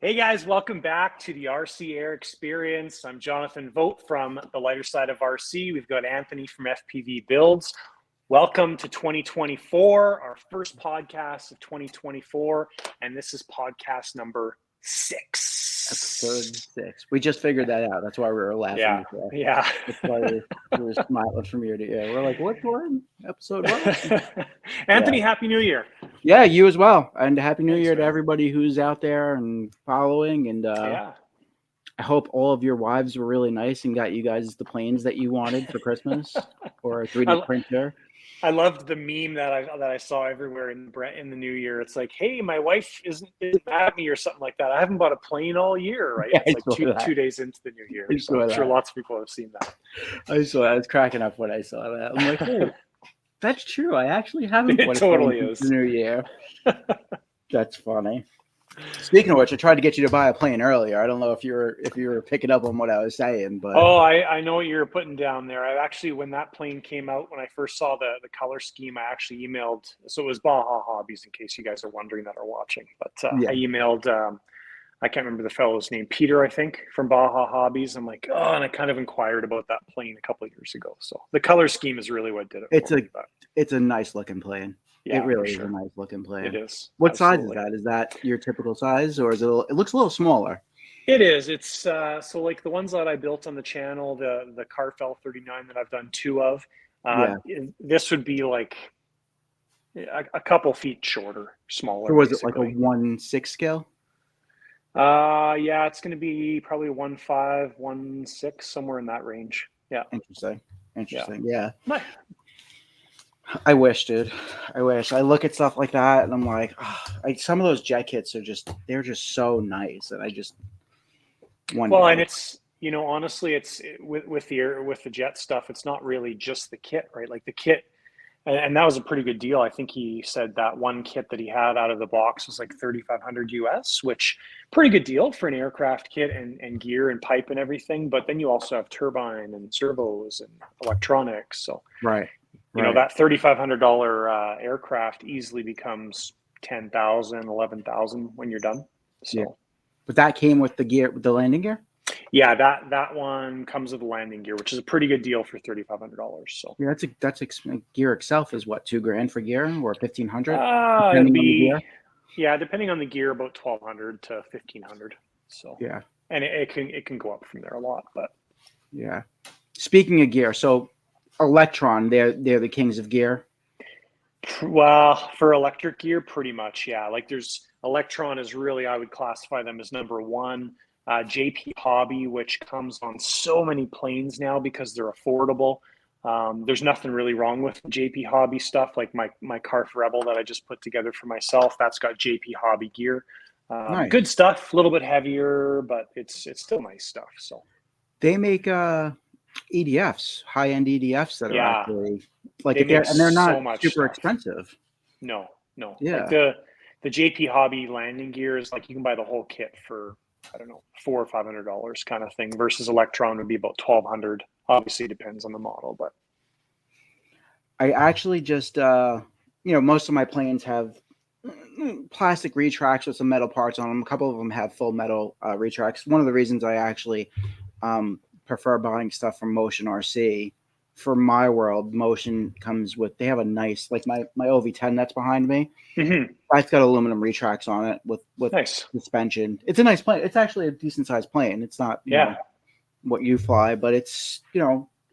Hey guys, welcome back to the RC Air Experience. I'm Jonathan Vogt from the lighter side of RC. We've got Anthony from FPV Builds. Welcome to 2024, our first podcast of 2024, and this is podcast number 6. Episode 6. We just figured that out. That's why we were laughing. Yeah. That's why we were smiling from ear to ear. We're like, what one? Episode 1? Anthony, Happy New Year. Yeah, you as well. And Happy New Thanks, Year to man. everybody who's out there and following. And I hope all of your wives were really nice and got you guys the planes that you wanted for Christmas or a 3D printer. I loved the meme that I saw everywhere in the new year. It's like, hey, my wife isn't mad at me or something like that. I haven't bought a plane all year, right? Yeah, it's like two days into the new year. So I'm sure lots of people have seen that. I was cracking up when I saw that. I'm like, hey, that's true. I actually haven't bought a totally plane since the new year. That's funny. Speaking of which, I tried to get you to buy a plane earlier. I don't know if you were picking up on what I was saying, but I know what you're putting down there. I actually, when that plane came out, when I first saw the color scheme, I actually emailed. So it was Baja Hobbies, in case you guys are wondering that are watching. But I emailed. I can't remember the fellow's name, Peter, I think, from Baja Hobbies. I'm like, oh, and I kind of inquired about that plane a couple of years ago. So the color scheme is really what did it. It's a nice looking plane. Yeah, it really is a nice looking plane. It is. What size is that? Is that your typical size, or is it looks a little smaller? It is. It's so like the ones that I built on the channel, the Carfell 39 that I've done 2 of. This would be like a couple feet shorter, smaller. Or was it like a 1/6 scale? Yeah, it's going to be probably 1.5, 1.6, somewhere in that range. Yeah. Interesting. Yeah. I wish, dude. I wish. I look at stuff like that and I'm like, some of those jet kits they're just so nice, and I just wonder. Well, and it's, honestly, it's with the jet stuff, it's not really just the kit, right? Like the kit, and that was a pretty good deal. I think he said that one kit that he had out of the box was like $3,500 US, which pretty good deal for an aircraft kit and gear and pipe and everything. But then you also have turbine and servos and electronics. So right. That $3,500 aircraft easily becomes $10,000, $11,000 when you're done. So, yeah. But that came with the landing gear. Yeah, that one comes with the landing gear, which is a pretty good deal for $3,500. So yeah, that's gear itself is what, $2,000 for gear or $1,500? Depending on the gear, about $1,200 to $1,500. So yeah, and it can go up from there a lot, but yeah. Speaking of gear, so Electron, they're the kings of gear. Well, for electric gear, pretty much, yeah. Like there's Electron is really, I would classify them as number 1. JP Hobby, which comes on so many planes now because they're affordable. There's nothing really wrong with JP Hobby stuff. Like my Carf Rebel that I just put together for myself, that's got JP Hobby gear. Nice. Good stuff, a little bit heavier, but it's still nice stuff. So they make EDFs, high-end EDFs that are actually they're not super expensive. No. Yeah. Like the JP Hobby landing gear is like you can buy the whole kit for, I don't know, $400 or $500 kind of thing, versus Electron would be about $1,200. Obviously, it depends on the model, but I actually just most of my planes have plastic retracts with some metal parts on them. A couple of them have full metal retracts. One of the reasons I actually prefer buying stuff from Motion RC. For my world, Motion comes with, they have a nice, like my OV10 that's behind me. Mm-hmm. It's got aluminum retracts on it with nice suspension. It's a nice plane. It's actually a decent sized plane. It's not what you fly, but it's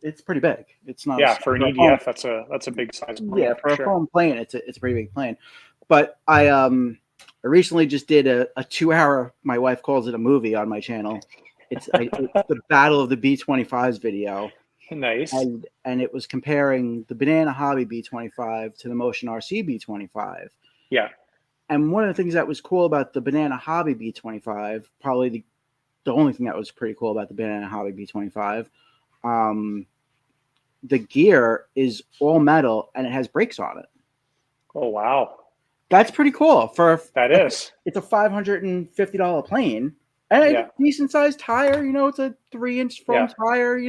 it's pretty big. It's not for an EDF. That's a big size plane. Yeah, for a foam plane, it's a pretty big plane. But I recently just did a 2-hour. My wife calls it a movie on my channel. It's the Battle of the B25s video. Nice. And it was comparing the Banana Hobby B25 to the Motion RC B25. Yeah. And one of the things that was cool about the Banana Hobby B25, probably the only thing that was pretty cool about the Banana Hobby B25, the gear is all metal and it has brakes on it. Oh, wow. That's pretty cool. It's a $550 plane. And a decent sized tire, it's a 3-inch foam tire.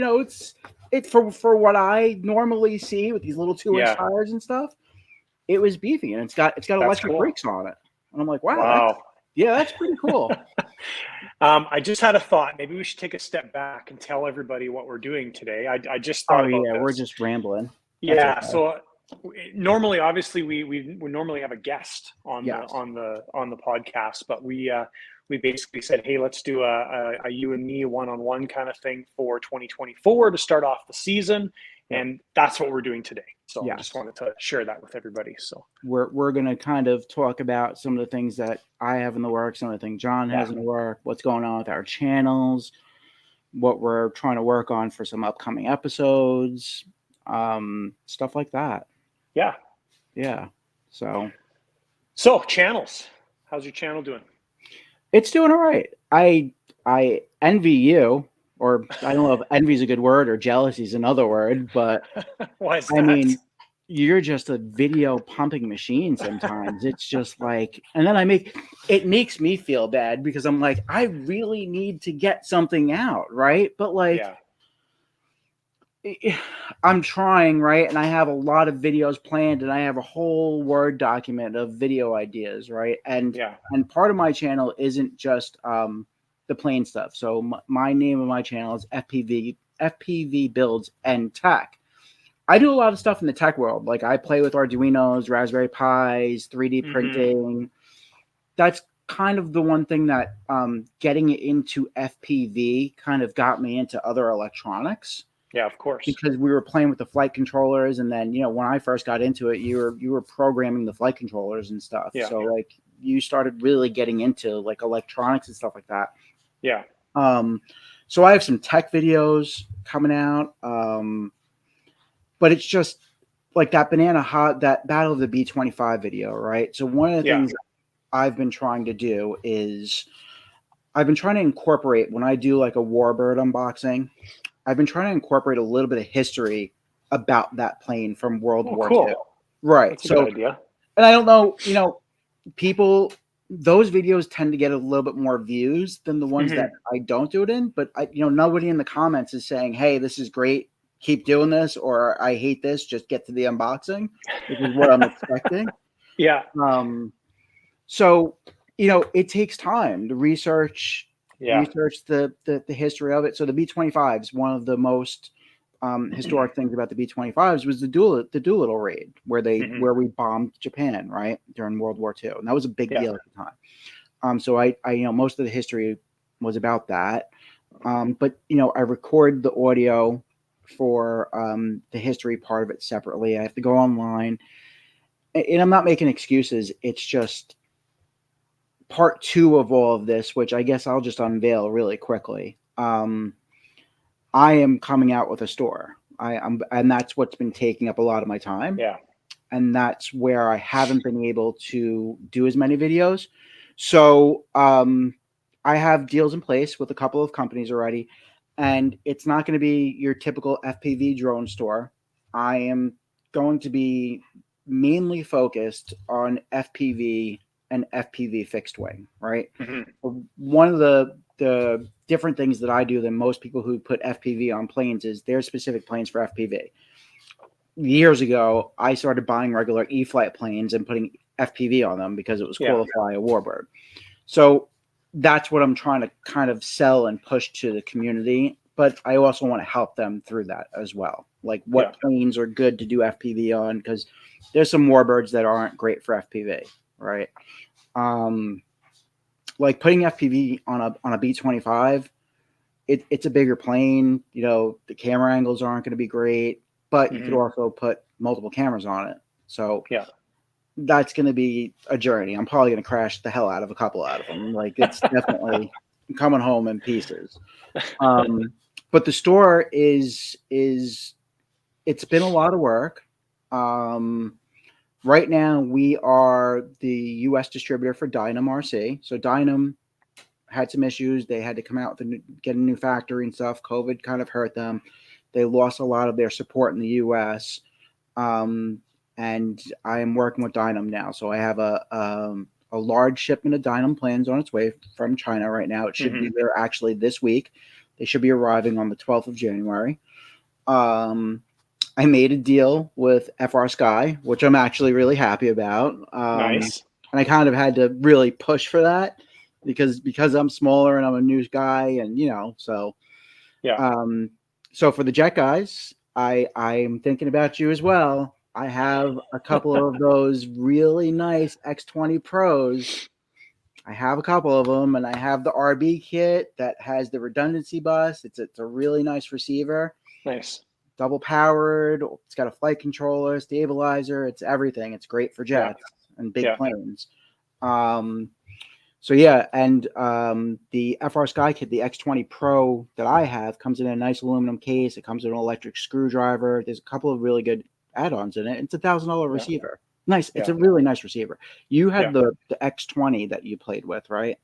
It's for what I normally see with these little 2-inch tires and stuff. It was beefy, and it's got electric brakes on it. And I'm like, wow. That's pretty cool. I just had a thought. Maybe we should take a step back and tell everybody what we're doing today. I just thought Oh about yeah, we're this. just rambling. That's Yeah. okay. So normally, obviously, we normally have a guest on Yes. the podcast, but we basically said, hey, let's do a you and me one-on-one kind of thing for 2024 to start off the season, Yep. and that's what we're doing today. So I Yes. just wanted to share that with everybody. So We're gonna kind of talk about some of the things that I have in the works, some of the things John has in the work, what's going on with our channels, what we're trying to work on for some upcoming episodes, stuff like that. yeah. So Channels. How's your channel doing? it's doing all right. I envy you, or I don't know if envy is a good word or jealousy is another word, but Why is that? I mean, you're just a video pumping machine sometimes. It's just like, and then it makes me feel bad because I'm like, I really need to get something out, right? But like, I'm trying, right? And I have a lot of videos planned and I have a whole Word document of video ideas, right? And part of my channel isn't just the plain stuff. So my name of my channel is FPV Builds and Tech. I do a lot of stuff in the tech world. Like I play with Arduinos, Raspberry Pis, 3D printing. That's kind of the one thing that getting into FPV kind of got me into other electronics. Yeah, of course. Because we were playing with the flight controllers, and then when I first got into it, you were programming the flight controllers and stuff. Yeah. So like you started really getting into like electronics and stuff like that. Yeah. So I have some tech videos coming out. But it's just like that that Battle of the B25 video, right? So one of the things I've been trying to do is I've been trying to incorporate when I do like a Warbird unboxing, I've been trying to incorporate a little bit of history about that plane from World War II. Right. That's a good idea. And I don't know, people, those videos tend to get a little bit more views than the ones that I don't do it in. But nobody in the comments is saying, hey, this is great. Keep doing this, or I hate this, just get to the unboxing, which is what I'm expecting. Yeah. So, it takes time to research the history of it. So the B-25s, one of the most historic things about the B-25s was the Doolittle raid, where we bombed Japan, right, during World War II, and that was a big deal at the time. So I most of the history was about that, but I record the audio for the history part of it separately. I have to go online, and I'm not making excuses. It's just part 2 of all of this, which I guess I'll just unveil really quickly. I am coming out with a store. And that's what's been taking up a lot of my time. Yeah. And that's where I haven't been able to do as many videos. So I have deals in place with a couple of companies already. And it's not going to be your typical FPV drone store. I am going to be mainly focused on FPV and FPV fixed wing, right? One of the different things that I do than most people who put FPV on planes is there's specific planes for FPV. Years ago, I started buying regular E-flite planes and putting FPV on them because it was cool to fly a Warbird. So that's what I'm trying to kind of sell and push to the community. But I also want to help them through that as well. Like what planes are good to do FPV on, because there's some Warbirds that aren't great for FPV, right? Like putting FPV on a B25, it's a bigger plane. The camera angles aren't going to be great, but you could also put multiple cameras on it. So that's going to be a journey. I'm probably going to crash the hell out of a couple out of them. Like it's definitely coming home in pieces. But the store it's been a lot of work. Right now, we are the U.S. distributor for Dynam RC. So Dynam had some issues. They had to come out with get a new factory and stuff. COVID kind of hurt them. They lost a lot of their support in the U.S. And I am working with Dynam now. So I have a large shipment of Dynam planes on its way from China right now. It should be there actually this week. They should be arriving on the 12th of January. I made a deal with FR Sky, which I'm actually really happy about. Nice. And I kind of had to really push for that because I'm smaller and I'm a new guy, and so Yeah. so for the jet guys, I'm thinking about you as well. I have a couple of those really nice X20 Pros. I have a couple of them, and I have the RB kit that has the redundancy bus. It's a really nice receiver. Nice. Double powered. It's got a flight controller, stabilizer. It's everything. It's great for jets and big planes. So yeah, and the FR Sky Kit, the X20 Pro that I have, comes in a nice aluminum case. It comes with an electric screwdriver. There's a couple of really good add-ons in it. It's $1,000 receiver. Nice. It's a really nice receiver. You had the X20 that you played with, right?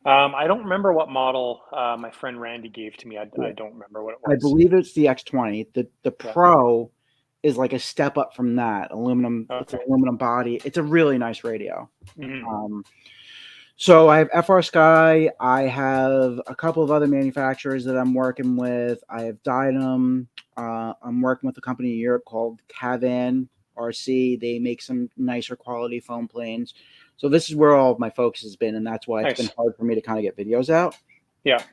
I don't remember what model my friend Randy gave to me. I don't remember what it was. I believe it's the X20. The Pro is like a step up from that. Aluminum. Okay. It's an aluminum body. It's a really nice radio. Mm-hmm. So I have FR Sky. I have a couple of other manufacturers that I'm working with. I have Dynam. I'm working with a company in Europe called Cavan RC. They make some nicer quality foam planes. So this is where all of my focus has been, and that's why it's been hard for me to kind of get videos out. Yeah.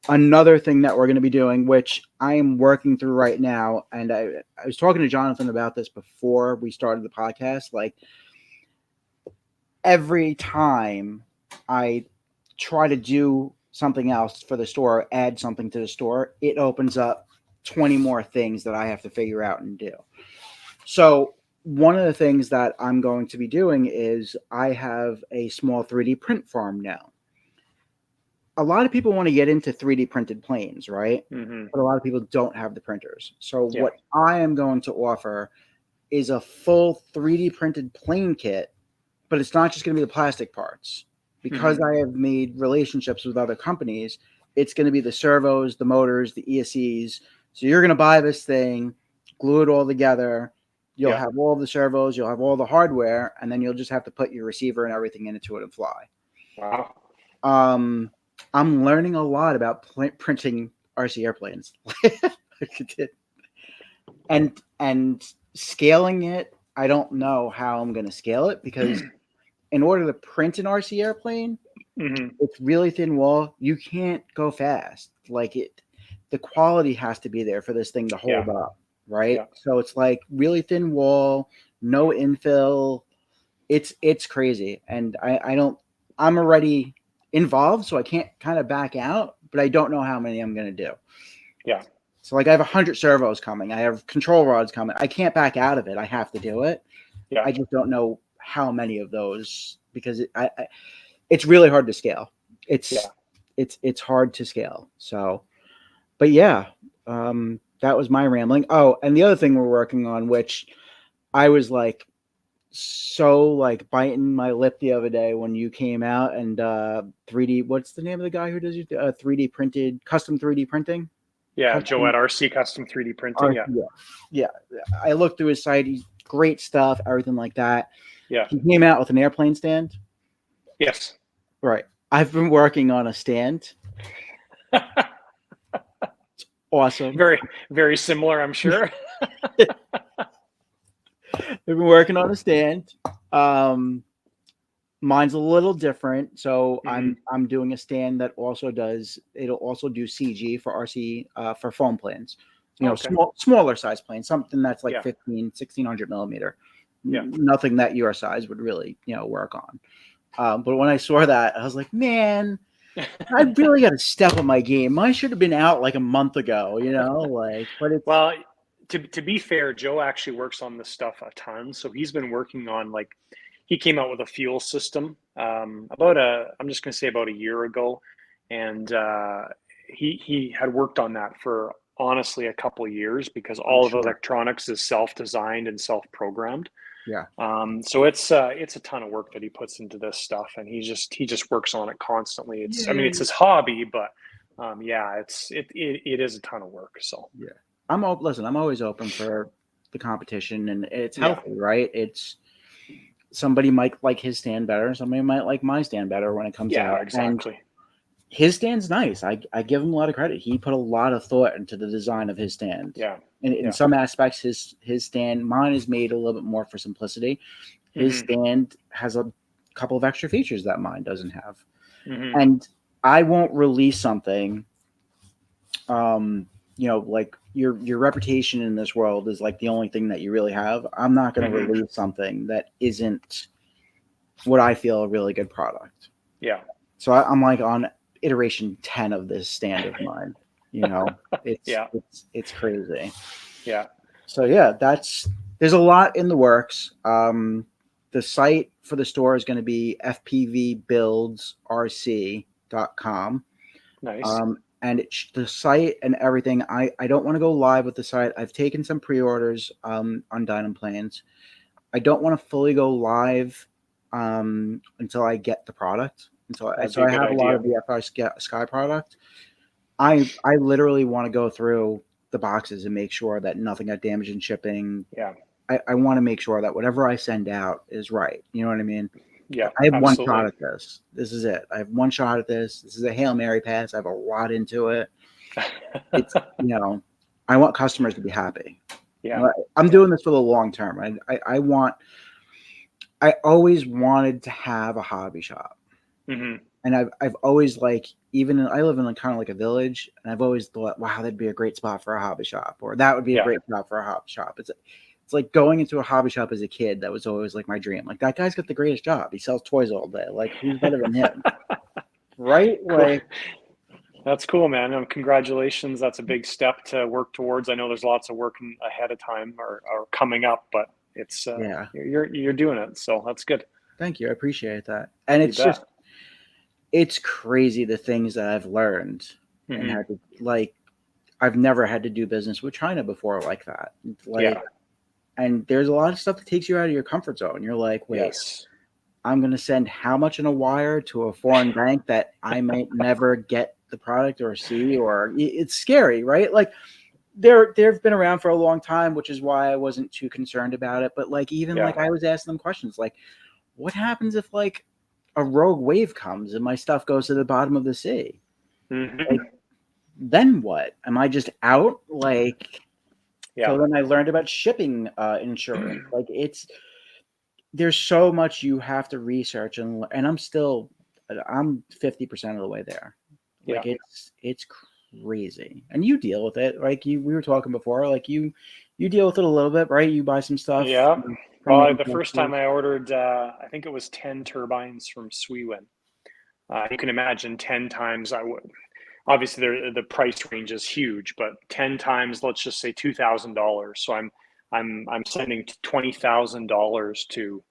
Another thing that we're going to be doing, which I am working through right now, and I was talking to Jonathan about this before we started the podcast. Like, every time I try to do something else for the store, add something to the store, it opens up 20 more things that I have to figure out and do. So one of the things that I'm going to be doing is I have a small 3D print farm now. A lot of people want to get into 3D printed planes, right? Mm-hmm. But a lot of people don't have the printers. So what I am going to offer is a full 3D printed plane kit, but it's not just going to be the plastic parts. Because I have made relationships with other companies, it's going to be the servos, the motors, the ESCs. So you're going to buy this thing, glue it all together. You'll have all the servos, you'll have all the hardware, and then you'll just have to put your receiver and everything into it and fly. Wow. I'm learning a lot about printing RC airplanes. and scaling it, I don't know how I'm going to scale it, because in order to print an RC airplane, it's really thin wall. You can't go fast. Like, the quality has to be there for this thing to hold up, right? Yeah. So it's like really thin wall, no infill. It's crazy, and I'm already involved, so I can't kind of back out, but I don't know how many I'm going to do. Yeah. So like I have 100 servos coming. I have control rods coming. I can't back out of it. I have to do it. Yeah. I just don't know how many of those, because it's really hard to scale. It's hard to scale. So, but yeah, that was my rambling. Oh, and the other thing we're working on, which I was like so like biting my lip the other day when you came out, and 3D, what's the name of the guy who does 3D printed, custom 3D printing? Yeah, Joe at RC Custom 3D Printing. Yeah. I looked through his site. He's great stuff, everything like that. Yeah. He came out with an airplane stand. Yes. Right. I've been working on a stand. It's awesome. Very, very similar, I'm sure. I've been working on a stand. Mine's a little different. So I'm doing a stand that it'll also do CG for RC, for foam planes. Smaller size planes, something that's like 1600 millimeter. Yeah. Nothing that your size would really, work on. But when I saw that, I was like, man, I really got to step up my game. Mine should have been out like a month ago, but it's. Well, to be fair, Joe actually works on this stuff a ton. So he's been working on, like, he came out with a fuel system I'm just going to say about a year ago. And he had worked on that for honestly a couple of years, because all of electronics is self-designed and self-programmed. Yeah. So it's a ton of work that he puts into this stuff, and he just works on it constantly. I mean, it's his hobby, but it is a ton of work. So yeah, I'm always open for the competition, and it's healthy, right? It's somebody might like his stand better, somebody might like my stand better when it comes out. Yeah, exactly. And his stand's nice. I give him a lot of credit. He put a lot of thought into the design of his stand. Yeah. And in some aspects, his stand, mine is made a little bit more for simplicity. His stand has a couple of extra features that mine doesn't have. Mm-hmm. And I won't release something, you know, like your reputation in this world is like the only thing that you really have. I'm not going to Mm-hmm. release something that isn't what I feel a really good product. Yeah. So I'm like on iteration 10 of this stand of mine. You know, Yeah. it's crazy. Yeah. So yeah, there's a lot in the works. The site for the store is going to be fpvbuildsrc.com. Nice. And the site and everything, I don't want to go live with the site. I've taken some pre-orders on Diamond Planes. I don't want to fully go live until I get the product. So That'd be I a good have a lot idea. of the FI Sky product. I literally want to go through the boxes and make sure that nothing got damaged in shipping. Yeah. I want to make sure that whatever I send out is right. You know what I mean? Yeah. I have one Absolutely. shot at this. This is it. I have one shot at this. This is a Hail Mary pass. I have a lot into it. It's, you know, I want customers to be happy. Yeah. You know, I'm doing this for the long term. I always wanted to have a hobby shop. Mm-hmm. And I've always like, I live in like kind of like a village, and I've always thought, wow, that'd be a great spot for a hobby shop, or that would be a Yeah. great spot for a hobby shop. It's like going into a hobby shop as a kid. That was always like my dream. Like, that guy's got the greatest job. He sells toys all day. Like, who's better than him? Right? Cool. Like, That's cool, man. Congratulations. That's a big step to work towards. I know there's lots of work ahead of time or coming up, but it's yeah. you're doing it, so that's good. Thank you. I appreciate that. And You it's bet. just, it's crazy the things that I've learned and Mm-hmm. had to, like, I've never had to do business with China before like that. Like, Yeah. and there's a lot of stuff that takes you out of your comfort zone. You're like, wait, Yes. I'm going to send how much in a wire to a foreign bank that I might never get the product or see, or it's scary, right? Like, they've been around for a long time, which is why I wasn't too concerned about it. But like, even Yeah. like, I was asking them questions like, what happens if like a rogue wave comes and my stuff goes to the bottom of the sea? Mm-hmm. Like, then what? Am I just out? Like, Yeah. so then I learned about shipping insurance. Like, there's so much you have to research, and I'm 50% of the way there. Like, Yeah. it's crazy, and you deal with it. Like, we were talking before, like you deal with it a little bit, right? You buy some stuff. Yeah. from Well, your the first investors. time I ordered, I think it was 10 turbines from Sweden. You can imagine 10 times I would. Obviously, the price range is huge, but 10 times, let's just say $2,000. So I'm sending $20,000 to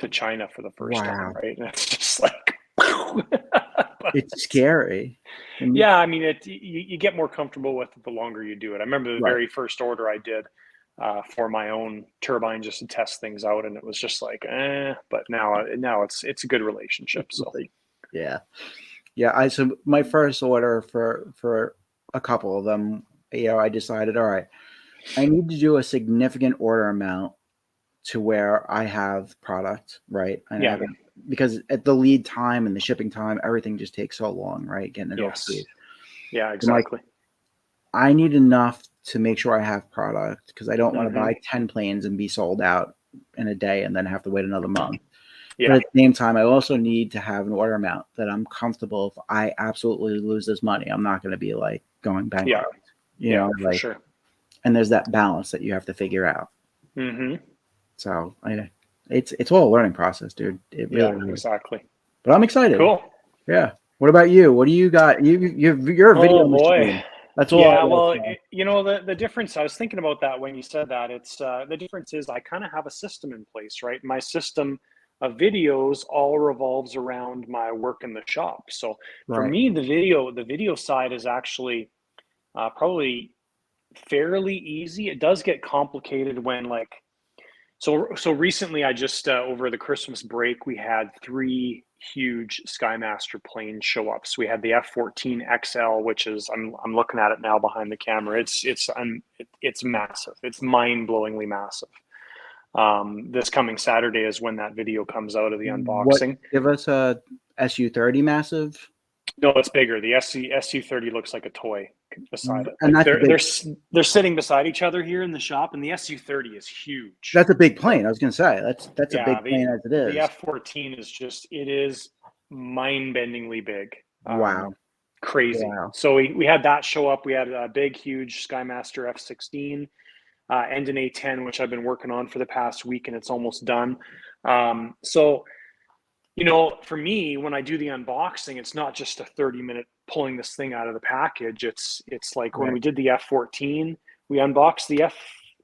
China for the first time, Wow, right? And it's just like, but it's scary. And yeah, I mean, you get more comfortable with it the longer you do it. I remember the right. very first order I did for my own turbine just to test things out, and it was just like, but now it's a good relationship. So Like, yeah. So my first order for a couple of them, you know, I decided, all right, I need to do a significant order amount to where I have product, right? And yeah, because at the lead time and the shipping time, everything just takes so long, right? Getting it yes, overseas. yeah, I'm like, exactly. I need enough to make sure I have product, because I don't want to Mm-hmm. buy 10 planes and be sold out in a day and then have to wait another month. Yeah, But at the same time, I also need to have an order amount that I'm comfortable. If I absolutely lose this money, I'm not going to be like going bankrupt. You yeah, know, for like, sure. and there's that balance that you have to figure out. Mm-hmm. So it's all a learning process, dude. It Yeah, really is. exactly. But I'm excited. Cool. Yeah. What about you? What do you got? You're a video Oh boy. machine. That's all I Yeah, like. well, the difference, I was thinking about that when you said that. It's the difference is I kind of have a system in place, right? My system of videos all revolves around my work in the shop. So for Right. me, the video side is actually probably fairly easy. It does get complicated when like so recently I just over the Christmas break we had 3 huge Skymaster planes show up. So we had the F-14 XL, which is I'm looking at it now behind the camera. It's massive. It's mind-blowingly massive. This coming Saturday is when that video comes out of the What? unboxing. Give us a SU-30 massive. No, it's bigger. The SU30 looks like a toy beside it. And Like they're sitting beside each other here in the shop, and the SU30 is huge. That's a big plane. I was going to say that's a big plane as it is. The F14 is it is mind-bendingly big. Wow. Crazy. Wow. So we had that show up. We had a big, huge Skymaster F16 and an A10, which I've been working on for the past week, and it's almost done. So, for me, when I do the unboxing, it's not just a 30-minute pulling this thing out of the package. It's like when we did the F14, we unboxed the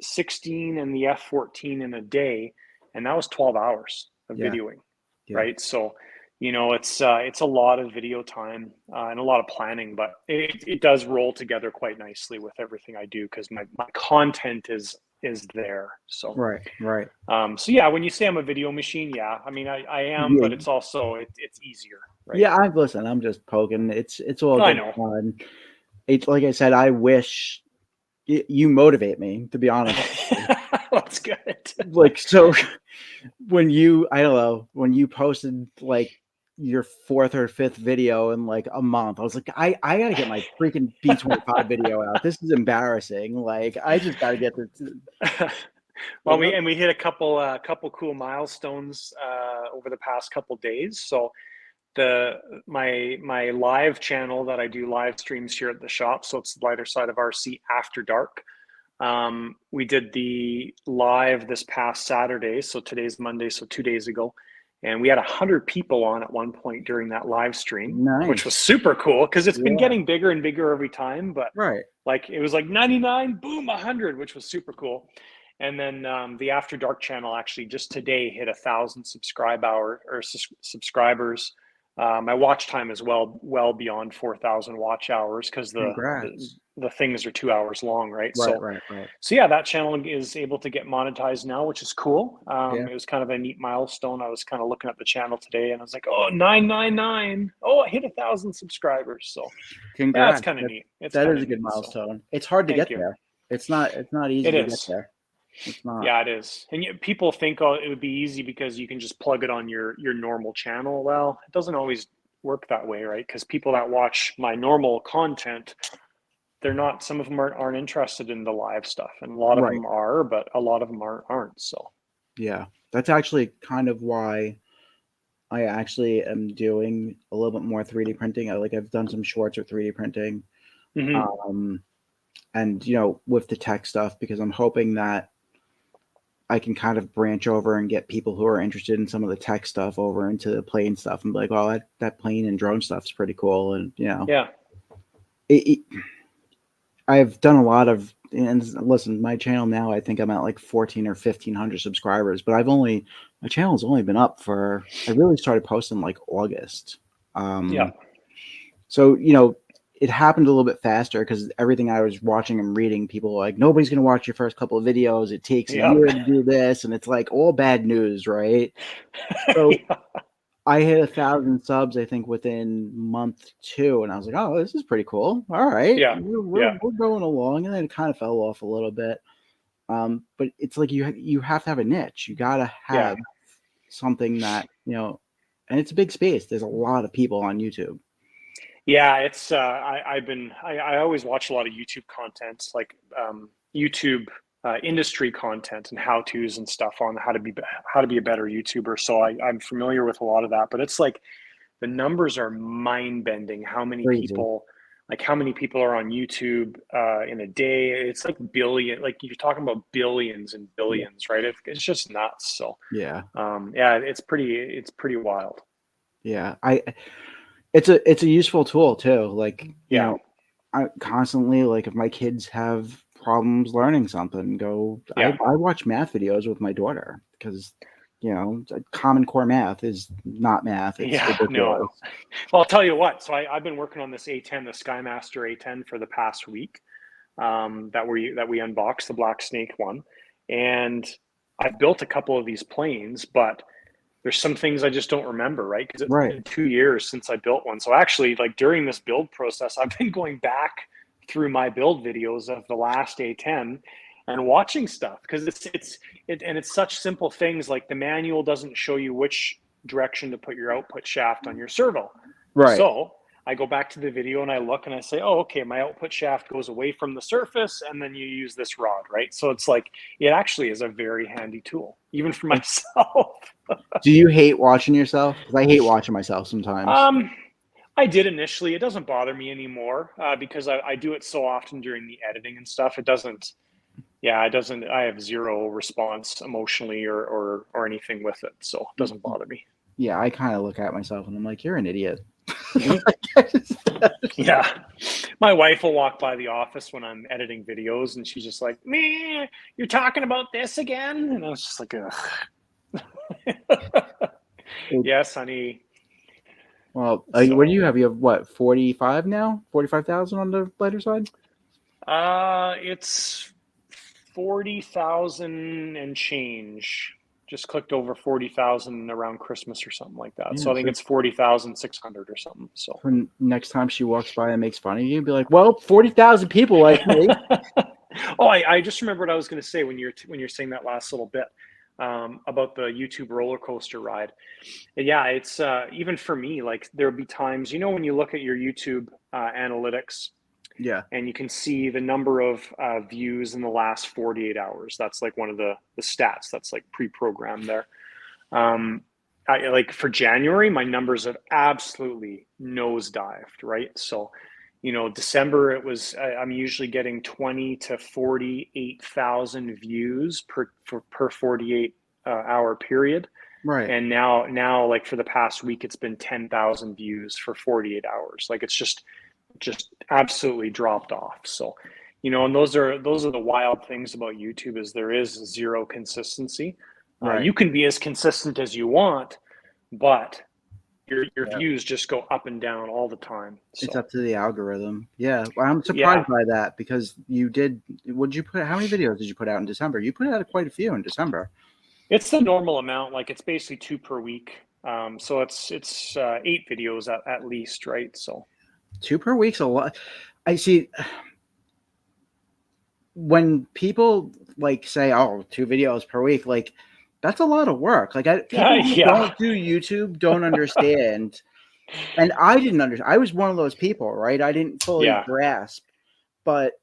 F16 and the F14 in a day, and that was 12 hours of videoing, right? So, it's a lot of video time and a lot of planning, but it does roll together quite nicely with everything I do because my content is there. So right. So yeah, when you say I'm a video machine, I mean I am, but it's also it's easier, right? Yeah, I'm just poking. It's all good. I know. Fun. It's like I said, I wish you motivate me, to be honest. That's good. Like, so when you posted like your 4th or 5th video in like a month, I was like, I gotta get my freaking B25 video out. This is embarrassing. Like, I just gotta get this. Well, we hit a couple cool milestones over the past couple days. So my live channel that I do live streams here at the shop, so it's the lighter side of RC after dark. We did the live this past Saturday, so today's Monday, so 2 days ago, and we had 100 people on at one point during that live stream, which was super cool because it's been getting bigger and bigger every time. But like it was like 99, boom, 100, which was super cool. And then the After Dark channel actually just today hit 1,000 subscribers. My watch time is well beyond 4,000 watch hours because the things are 2 hours long, right? So yeah, that channel is able to get monetized now, which is cool. It was kind of a neat milestone. I was kind of looking at the channel today, and I was like, oh, 999. Oh, I hit 1,000 subscribers. So congrats. That's kind of neat. That is a good milestone. So. It's hard to get there. It's not easy to get there. It's not. Yeah, it is. And people think it would be easy because you can just plug it on your normal channel. Well, it doesn't always work that way, right? Because people that watch my normal content, some of them aren't interested in the live stuff, and a lot of them are, but a lot of them aren't. So yeah, that's actually kind of why I actually am doing a little bit more 3D printing. I've done some shorts with 3D printing, and with the tech stuff, because I'm hoping that I can kind of branch over and get people who are interested in some of the tech stuff over into the plane stuff and be like, oh, that plane and drone stuff is pretty cool. And, I've done a lot of, and listen, my channel now, I think I'm at like 14 or 1,500 subscribers, but my channel's only been up I really started posting like August. So, it happened a little bit faster because everything I was watching and reading, people were like, nobody's going to watch your first couple of videos. It takes a year to do this. And it's like all bad news, right? So I hit 1,000 subs, I think, within month 2. And I was like, oh, this is pretty cool. All right. We're going along. And then it kind of fell off a little bit. But it's like you have to have a niche. You got to have something that, and it's a big space. There's a lot of people on YouTube. Yeah, it's I always watch a lot of YouTube content, like YouTube industry content and how-tos and stuff on how to be a better YouTuber. So I'm familiar with a lot of that, but it's like the numbers are mind-bending. How many people are on YouTube in a day? It's like billion. Like you're talking about billions and billions, right? It's just nuts. So it's pretty wild. Yeah, It's a useful tool too. Like, I constantly, like, if my kids have problems learning something, I watch math videos with my daughter because, Common Core math is not math. It's ridiculous. No. Well, I'll tell you what. So I've been working on this A10, the Skymaster A10 for the past week that we unboxed, the Black Snake one. And I've built a couple of these planes, but there's some things I just don't remember, right? Because it's been 2 years since I built one. So actually, like during this build process, I've been going back through my build videos of the last A10 and watching stuff because it's such simple things. Like the manual doesn't show you which direction to put your output shaft on your servo. Right. So I go back to the video and I look and I say, oh, okay, my output shaft goes away from the surface and then you use this rod, right? So it's like, it actually is a very handy tool, even for myself. Do you hate watching yourself? Because I hate watching myself sometimes. I did initially. It doesn't bother me anymore because I do it so often during the editing and stuff. It doesn't, yeah, it doesn't, I have zero response emotionally or anything with it. So it doesn't bother me. Yeah, I kind of look at myself and I'm like, you're an idiot. Yeah. My wife will walk by the office when I'm editing videos and she's just like, me, you're talking about this again? And I was just like, ugh. Yes, honey. Well, what do you have? You have what, 45 now? 45,000 on the lighter side? It's 40,000 and change. Just clicked over 40,000 around Christmas or something like that. Yeah, so I think it's 40,600 or something. So next time she walks by and makes fun of you, be like, well, 40,000 people like me. Oh, I just remember what I was going to say when you're saying that last little bit. About the YouTube roller coaster ride. Yeah, it's even for me, like there'll be times, when you look at your YouTube analytics, yeah, and you can see the number of views in the last 48 hours. That's like one of the stats that's like pre-programmed there. Like for January, my numbers have absolutely nosedived, right? So, December, I'm usually getting 20 to 48,000 views per 48 hour period. Right. And now like for the past week, it's been 10,000 views for 48 hours. Like it's just absolutely dropped off. So, and those are the wild things about YouTube is there is zero consistency. Right. You can be as consistent as you want, but your views just go up and down all the time. So. It's up to the algorithm. Yeah. Well, I'm surprised by that because how many videos did you put out in December? You put out quite a few in December. It's the normal amount. Like it's basically 2 per week. So it's 8 videos at least, right? So 2 per week's a lot. I see when people like say, oh, 2 videos per week, like that's a lot of work. Like people who don't do YouTube don't understand. And I didn't understand. I was one of those people, right? I didn't fully grasp. But,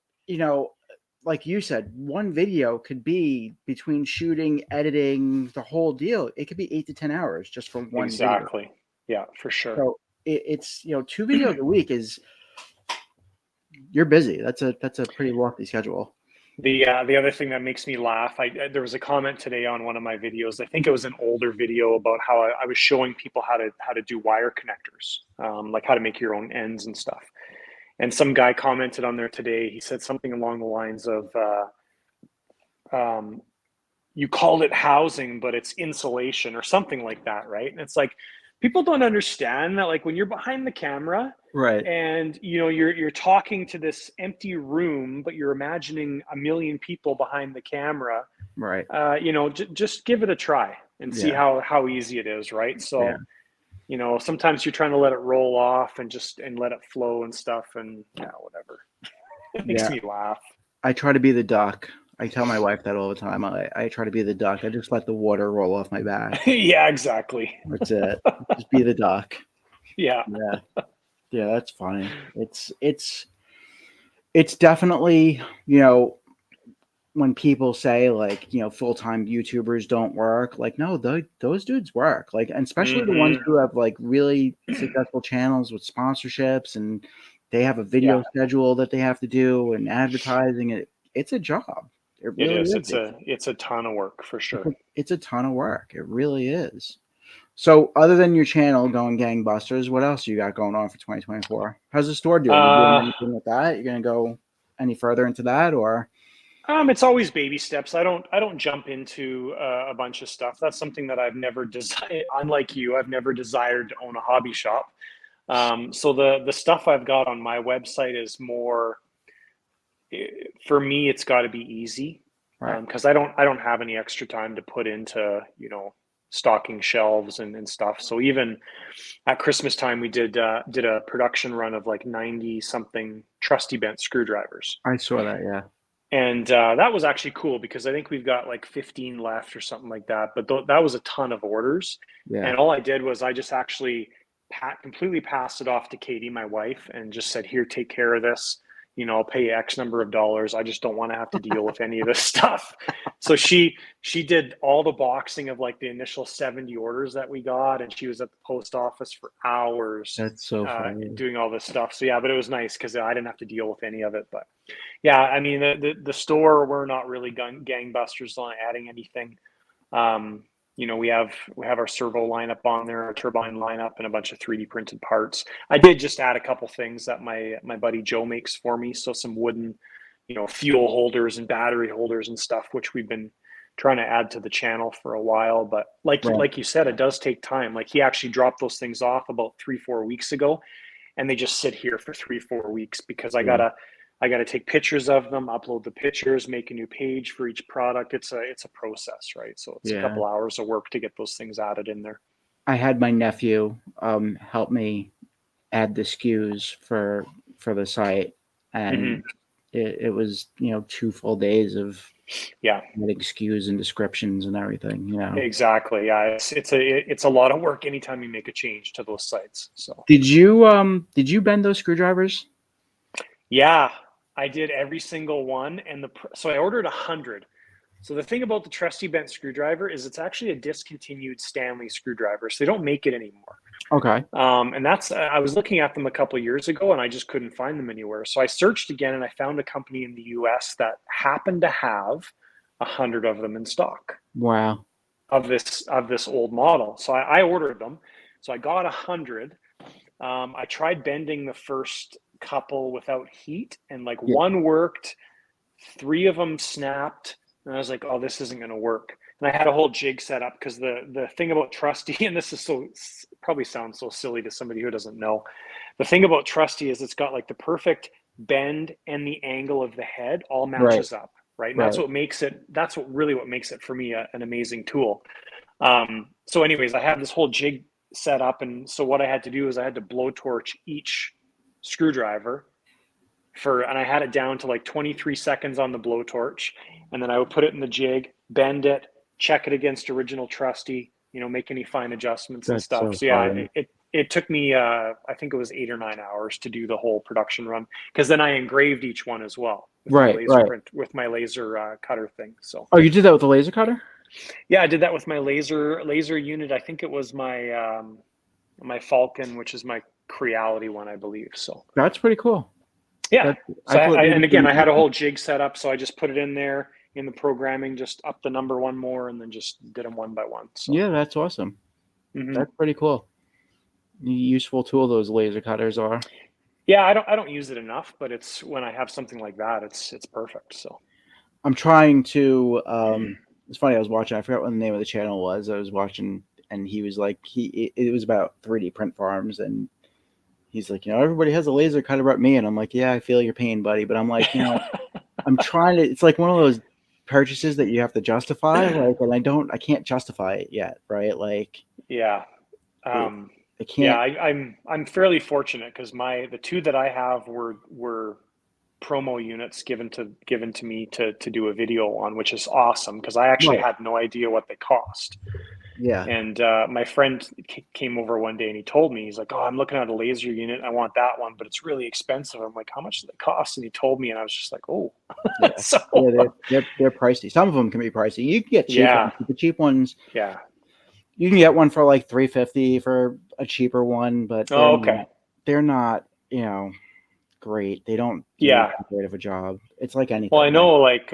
like you said, one video could be between shooting, editing, the whole deal. It could be 8 to 10 hours just for one video. Exactly. Yeah, for sure. So it's 2 videos a week you're busy. That's a pretty lofty schedule. The other thing that makes me laugh, there was a comment today on one of my videos. I think it was an older video about how I was showing people how to do wire connectors, like how to make your own ends and stuff. And some guy commented on there today. He said something along the lines of, "You called it housing, but it's insulation," or something like that, right? And it's like people don't understand that, like when you're behind the camera. Right. And you're talking to this empty room, but you're imagining a million people behind the camera. Right. Just give it a try and see how easy it is, right? So, sometimes you're trying to let it roll off and let it flow and stuff, and whatever. It makes me laugh. I try to be the duck. I tell my wife that all the time. I try to be the duck. I just let the water roll off my back. Yeah, exactly. That's it. Just be the duck. Yeah. Yeah. Yeah, that's funny. It's definitely, when people say like, full-time YouTubers don't work, like, no, those dudes work. Like, and especially the ones who have like really successful channels with sponsorships and they have a video schedule that they have to do and advertising. It's a job. It really is. It's a ton of work for sure. It's a ton of work. It really is. So other than your channel going gangbusters, what else you got going on for 2024? How's the store doing? You doing anything with that? You're going to go any further into that or? It's always baby steps. I don't jump into a bunch of stuff. That's something that I've never desired. Unlike you, I've never desired to own a hobby shop. So the stuff I've got on my website is more, for me, it's got to be easy. Right. Because I don't have any extra time to put into, stocking shelves and stuff. So even at Christmas time, we did a production run of like 90 something trusty bent screwdrivers. I saw that. Yeah. And that was actually cool because I think we've got like 15 left or something like that. But that was a ton of orders. Yeah. And all I did was I just actually completely passed it off to Katie, my wife, and just said, "Here, take care of this. I'll pay you X number of dollars. I just don't want to have to deal with any of this stuff." So she did all the boxing of like the initial 70 orders that we got, and she was at the post office for hours. That's so funny. Doing all this stuff. So yeah, but it was nice because I didn't have to deal with any of it. But yeah, I mean the store, we're not really gangbusters on adding anything. We have our servo lineup on there, our turbine lineup, and a bunch of 3D printed parts. I did just add a couple things that my buddy Joe makes for me. So some wooden, fuel holders and battery holders and stuff, which we've been trying to add to the channel for a while. But like you said, it does take time. Like he actually dropped those things off about 3-4 weeks ago, and they just sit here for 3-4 weeks because I gotta take pictures of them, upload the pictures, make a new page for each product. It's a process, right? So it's a couple hours of work to get those things added in there. I had my nephew help me add the SKUs for the site, and it was 2 full days of adding SKUs and descriptions and everything. Exactly. Yeah, it's a lot of work anytime you make a change to those sites. So did you bend those screwdrivers? Yeah, I did every single one, and so I ordered 100. So the thing about the trusty bent screwdriver is it's actually a discontinued Stanley screwdriver, so they don't make it anymore. Okay. And I was looking at them a couple of years ago, and I just couldn't find them anywhere. So I searched again, and I found a company in the US that happened to have 100 of them in stock. Wow. Of this old model. So I ordered them. So I got 100. I tried bending the first couple without heat, and one worked, 3 of them snapped, and I was like, oh, this isn't going to work. And I had a whole jig set up because the thing about trusty, and this is probably sounds so silly to somebody who doesn't know, the thing about trusty is it's got like the perfect bend, and the angle of the head all matches up, right? And that's what makes it for me an amazing tool. So anyways, I have this whole jig set up, and so what I had to do is I had to blowtorch each screwdriver and I had it down to like 23 seconds on the blowtorch, and then I would put it in the jig, bend it, check it against original trusty, make any fine adjustments and stuff. So yeah, it took me I think it was 8 or 9 hours to do the whole production run, because then I engraved each one as well with my laser cutter thing. So you did that with the laser cutter? Yeah, I did that with my laser unit. I think it was my my Falcon, which is my Creality one, I believe. So that's pretty cool. Yeah. And again, I had a whole jig set up, so I just put it in there in the programming, just up the number one more, and then just did them one by one. So yeah, that's awesome. That's pretty cool. Useful tool those laser cutters are. Yeah, I don't use it enough, but it's when I have something like that, it's perfect. So I'm trying to. It's funny. I was watching. I forgot what the name of the channel was. I was watching, and he was like, it was about 3D print farms, and he's like, everybody has a laser cutter but me, and I'm like, yeah, I feel your pain, buddy, but I'm like, I'm trying to. It's like one of those purchases that you have to justify, and I can't justify it yet, right? Like, yeah, I can't. Yeah, I'm fairly fortunate because the 2 that I have were promo units given to me to do a video on, which is awesome because I actually had no idea what they cost. Yeah. And my friend came over one day and he told me, he's like, oh, I'm looking at a laser unit. I want that one, but it's really expensive. I'm like, how much does it cost? And he told me, and I was just like, oh. Yeah. So they're pricey. Some of them can be pricey. You can get cheap ones. The cheap ones. Yeah. You can get one for like $350 for a cheaper one, but they're not, great. They don't do that great of a job. It's like anything. Well, I know like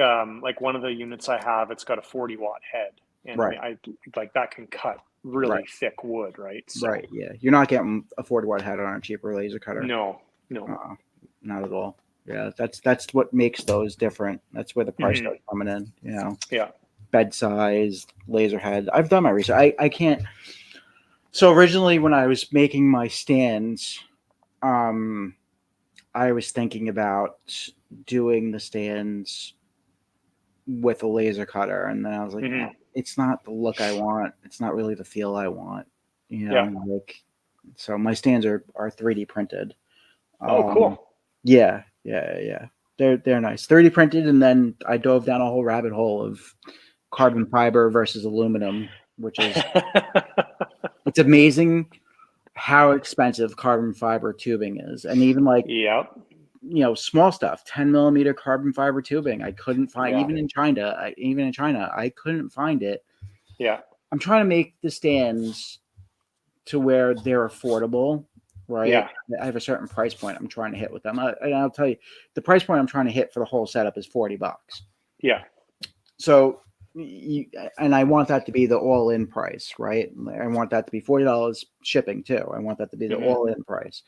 one of the units I have, it's got a 40-watt head, and I like that can cut really thick wood, right? So, right. Yeah. You're not getting a 40-watt head on a cheaper laser cutter. No. Not at all. Yeah. That's what makes those different. That's where the price starts coming in, Yeah. Bed size, laser head. I've done my research. I can't. So originally when I was making my stands, I was thinking about doing the stands with a laser cutter, and then I was like, it's not the look I want. It's not really the feel I want. So my stands are 3D printed. Oh, cool. Yeah. They're nice. 3D printed, and then I dove down a whole rabbit hole of carbon fiber versus aluminum, which is it's amazing how expensive carbon fiber tubing is, and even like Yep. small stuff, 10 millimeter carbon fiber tubing. I couldn't find Yeah. even in China. I couldn't find it. Yeah. I'm trying to make the stands to where they're affordable, right? Yeah. I have a certain price point I'm trying to hit with them. And I'll tell you, the price point I'm trying to hit for the whole setup is $40. Yeah. So, and I want that to be the all-in price, right? I want that to be $40 shipping too. I want that to be the all-in price.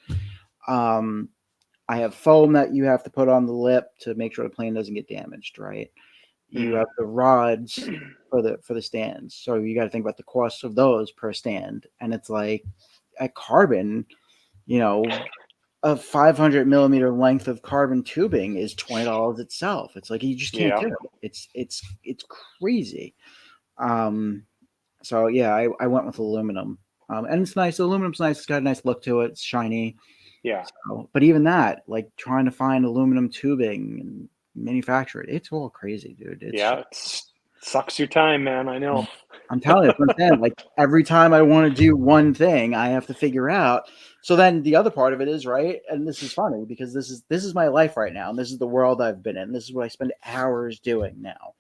I have foam that you have to put on the lip to make sure the plane doesn't get damaged, right? You have the rods for the stands, so you got to think about the cost of those per stand, and it's like at carbon, a 500 millimeter length of carbon tubing is $20 itself. It's like you just can't Yeah. do it. It's crazy. So yeah, I went with aluminum, and it's nice. Aluminum's nice. It's got a nice look to it. It's shiny. Yeah. So, but even that, like trying to find aluminum tubing and manufacture it, it's all crazy, dude. Yeah. It sucks your time, man. I know. I'm telling you, that's what I'm saying. Like every time I want to do one thing, I have to figure out. So then the other part of it is, right, and this is funny because this is my life right now, and this is the world I've been in. This is what I spend hours doing now.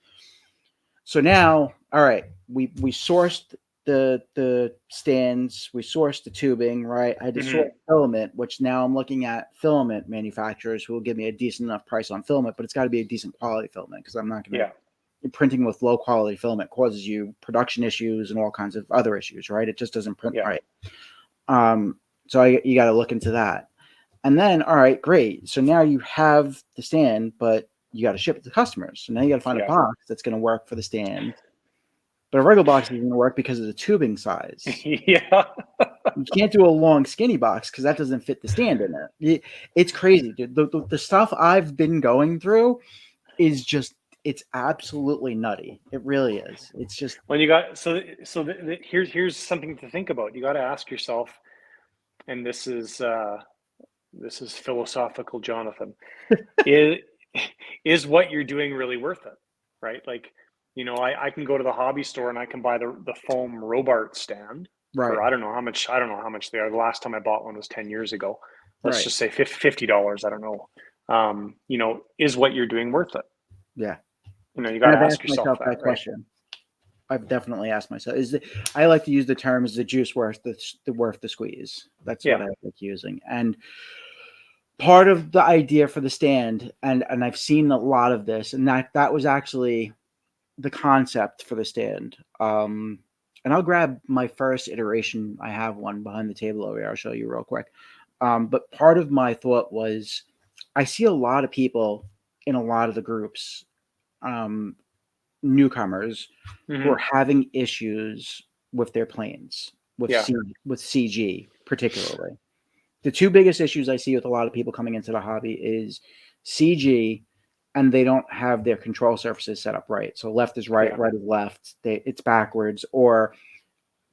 So now, all right, we sourced the stands, we sourced the tubing, right? I had to source filament, which now I'm looking at filament manufacturers who will give me a decent enough price on filament, but it's got to be a decent quality filament because I'm not going to. Printing with low quality filament causes you production issues and all kinds of other issues, right? It just doesn't print right. So you got to look into that. And then, all right, great. So now you have the stand, but you got to ship it to customers. So now you got to find a box that's going to work for the stand. But a regular box isn't going to work because of the tubing size. Yeah. You can't do a long, skinny box because that doesn't fit the stand in it. It's crazy, dude. The stuff I've been going through is just, it's absolutely nutty. It really is. It's just when you got here's something to think about. You got to ask yourself, and this is philosophical, Jonathan. Is what you're doing really worth it, right? Like, I can go to the hobby store and I can buy the foam Robart stand for I don't know how much they are. The last time I bought one was 10 years ago. Let's just say $50. I don't know. Is what you're doing worth it? Yeah. You got to ask yourself that question. I've definitely asked myself. I like to use the term, is the juice worth the squeeze? That's what I like using. And part of the idea for the stand, and I've seen a lot of this, and that was actually the concept for the stand. And I'll grab my first iteration. I have one behind the table over here. I'll show you real quick. But part of my thought was, I see a lot of people in a lot of the groups, newcomers who are having issues with their planes, with CG particularly. The two biggest issues I see with a lot of people coming into the hobby is CG, and they don't have their control surfaces set up right. So left is right, right is left. It's backwards. Or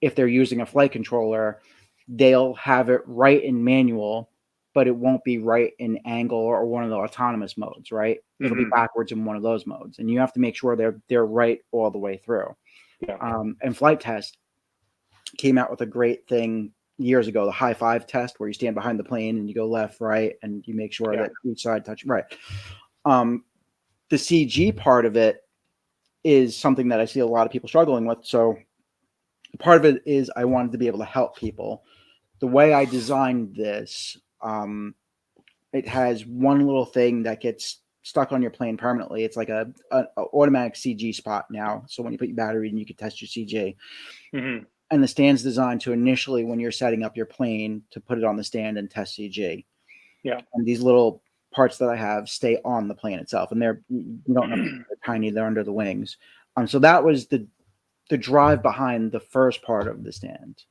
if they're using a flight controller, they'll have it right in manual, but it won't be right in angle or one of the autonomous modes, right? It'll be backwards in one of those modes. And you have to make sure they're right all the way through. And Flight Test came out with a great thing years ago, the high five test, where you stand behind the plane and you go left, right, and you make sure that each side touch right. The CG part of it is something that I see a lot of people struggling with. So part of it is I wanted to be able to help people. The way I designed this, it has one little thing that gets stuck on your plane permanently. It's like a automatic CG spot now. So when you put your battery in, you can test your CG. And the stand's designed to initially, when you're setting up your plane, to put it on the stand and test CG. And these little parts that I have stay on the plane itself, and you don't know, they're tiny. They're under the wings. So that was the drive behind the first part of the stand.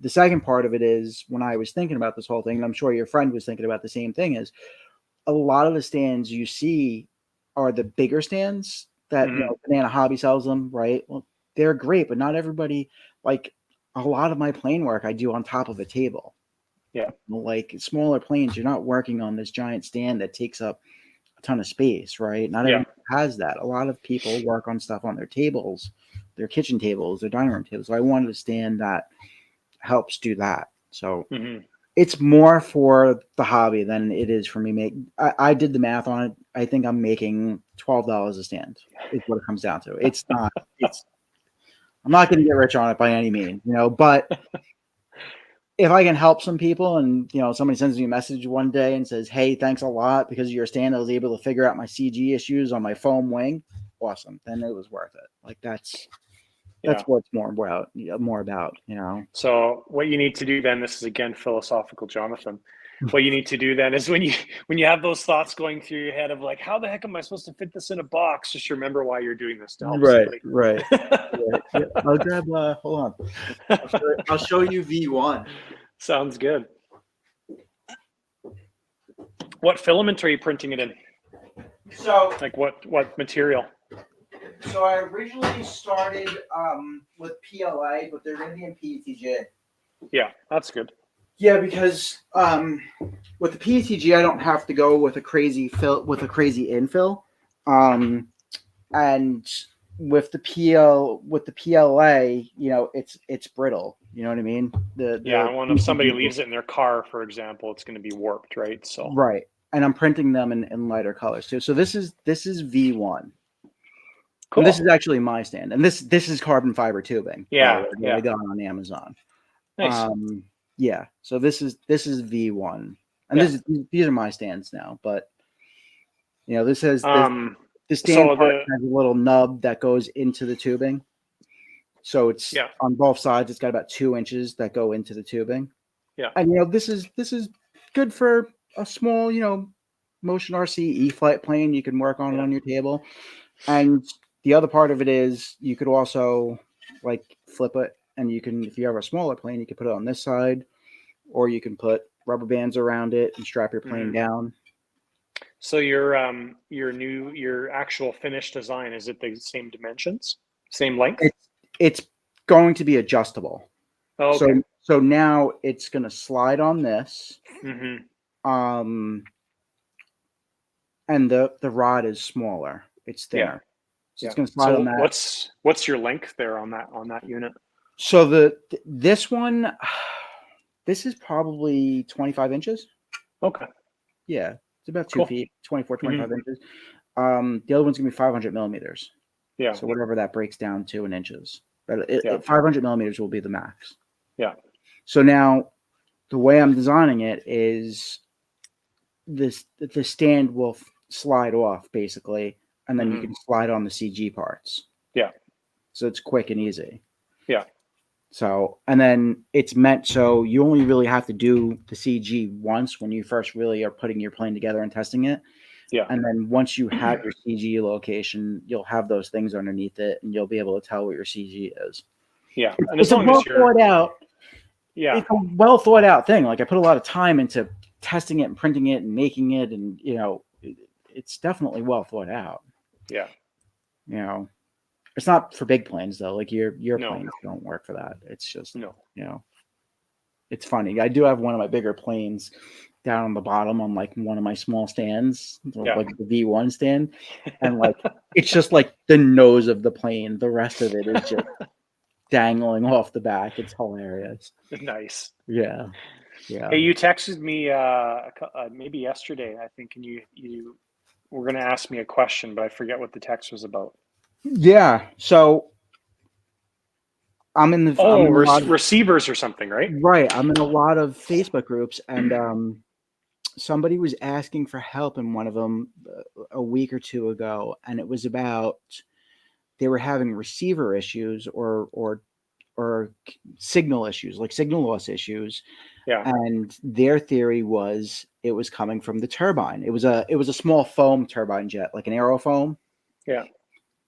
The second part of it is, when I was thinking about this whole thing, and I'm sure your friend was thinking about the same thing, is a lot of the stands you see are the bigger stands that Banana Hobby sells them, right? Well, they're great, but not everybody. Like a lot of my plane work I do on top of a table. Like smaller planes, you're not working on this giant stand that takes up a ton of space, right? Not everyone has that. A lot of people work on stuff on their tables, their kitchen tables, their dining room tables. So I wanted a stand that helps do that. So Mhm. it's more for the hobby than it is for me. I did the math on it. I think I'm making $12 a stand is what it comes down to. It's not. I'm not going to get rich on it by any means, but if I can help some people and, somebody sends me a message one day and says, hey, thanks a lot because of your stand, I was able to figure out my CG issues on my foam wing. Awesome. Then it was worth it. Like that's what it's more about. So what you need to do then, this is again philosophical, Jonathan. What you need to do then is when you have those thoughts going through your head of like, how the heck am I supposed to fit this in a box? Just remember why you're doing this to help somebody. Right. Yeah. I'll grab. Hold on. I'll show you V1. Sounds good. What filament are you printing it in? So, like what material? So I originally started with PLA, but they're going to be in PETG. Yeah, that's good. Yeah, because with the PETG, I don't have to go with a crazy infill, and with the PLA, it's brittle. You know what I mean? Well, if somebody leaves it in their car, for example, it's going to be warped, right? So right, and I'm printing them in lighter colors too. So this is V1. Cool. And this is actually my stand, and this is carbon fiber tubing. Yeah. I got on Amazon. Nice. Yeah. So this is V1, and these are my stands now. But this has the stand part has a little nub that goes into the tubing. So it's on both sides. It's got about 2 inches that go into the tubing. Yeah. And this is good for a small Motion RC E-flight plane. You can work on it on your table, and the other part of it is you could also like flip it, and you can, if you have a smaller plane, you can put it on this side, or you can put rubber bands around it and strap your plane down. So your actual finished design, is it the same dimensions, same length? It's going to be adjustable. Oh, okay. So now it's going to slide on this. Mm-hmm. And the rod is smaller. It's thinner. So it's going to slide on that. What's your length there on that unit? So this one, this is probably 25 inches. Okay. Yeah, it's about 2 feet, 24, 25 inches. The other one's going to be 500 millimeters. Yeah. So whatever that breaks down to in inches. But 500 millimeters will be the max. Yeah. So now the way I'm designing it is the stand will slide off basically, and then you can slide on the CG parts. Yeah. So it's quick and easy. Yeah. So, and then it's meant so you only really have to do the CG once when you first really are putting your plane together and testing it. Yeah. And then once you have your CG location, you'll have those things underneath it, and you'll be able to tell what your CG is. Yeah. And it's a well thought out. Yeah. It's a well thought out thing. Like I put a lot of time into testing it and printing it and making it, and it's definitely well thought out. Yeah. It's not for big planes though. Like your planes don't work for that. It's just it's funny. I do have one of my bigger planes down on the bottom on like one of my small stands, like the V1 stand, and like it's just like the nose of the plane. The rest of it is just dangling off the back. It's hilarious. Nice. Yeah. Hey, you texted me maybe yesterday, I think, and you were going to ask me a question, but I forget what the text was about. Yeah. So I'm in the receivers or something, right? Right. I'm in a lot of Facebook groups, and somebody was asking for help in one of them a week or two ago, and it was about they were having receiver issues or signal issues, like signal loss issues. Yeah. And their theory was it was coming from the turbine. It was a small foam turbine jet, like an aerofoam. Yeah.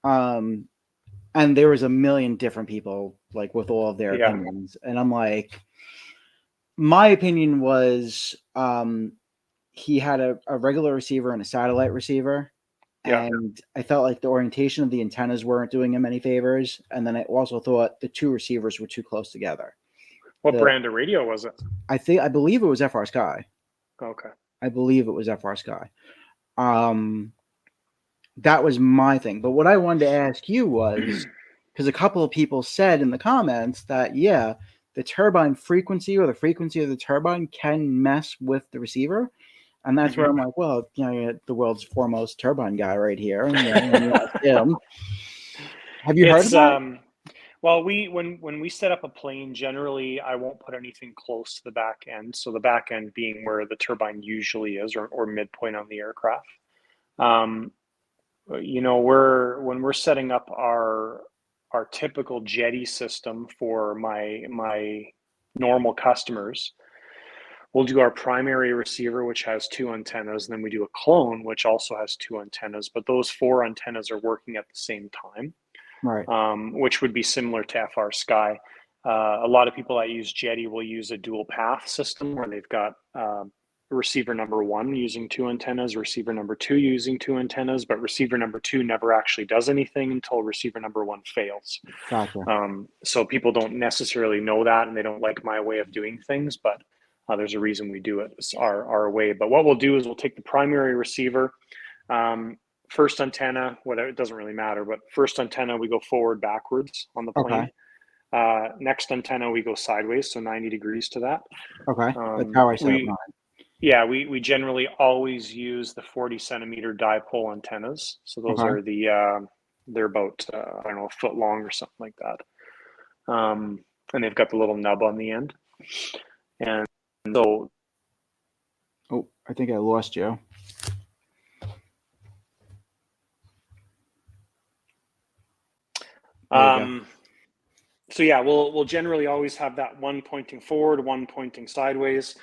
And there was a million different people like with all of their opinions. And I'm like, my opinion was he had a regular receiver and a satellite receiver. And I felt like the orientation of the antennas weren't doing him any favors. And then I also thought the two receivers were too close together. What brand of radio was it? I believe it was FR Sky. Okay. I believe it was FR Sky. That was my thing. But what I wanted to ask you was, because a couple of people said in the comments that, the turbine frequency or the frequency of the turbine can mess with the receiver. And that's where I'm like, well, you know, the world's foremost turbine guy right here. And, you know, when you ask him, have you heard of that? Well, when we set up a plane, generally I won't put anything close to the back end. So the back end being where the turbine usually is, or midpoint on the aircraft. You know, when we're setting up our typical jetty system for my normal customers, we'll do our primary receiver, which has 2 antennas, and then we do a clone, which also has 2 antennas. But those 4 antennas are working at the same time. Right. Which would be similar to FR Sky. A lot of people that use Jetty will use a dual path system where they've got receiver number 1 using 2 antennas, receiver number 2 using 2 antennas, but receiver number 2 never actually does anything until receiver number 1 fails. Gotcha. So people don't necessarily know that, and they don't like my way of doing things, but there's a reason we do it. It's our way. But what we'll do is we'll take the primary receiver, first antenna, whatever, it doesn't really matter, but first antenna, we go forward, backwards on the plane. Okay. Next antenna, we go sideways, so 90 degrees to that. Okay, that's how I set up mine. Yeah, we generally always use the 40 centimeter dipole antennas. So those are they're about, I don't know, a foot long or something like that. And they've got the little nub on the end. And so. Oh, I think I lost you. So yeah, we'll generally always have that one pointing forward, one pointing sideways.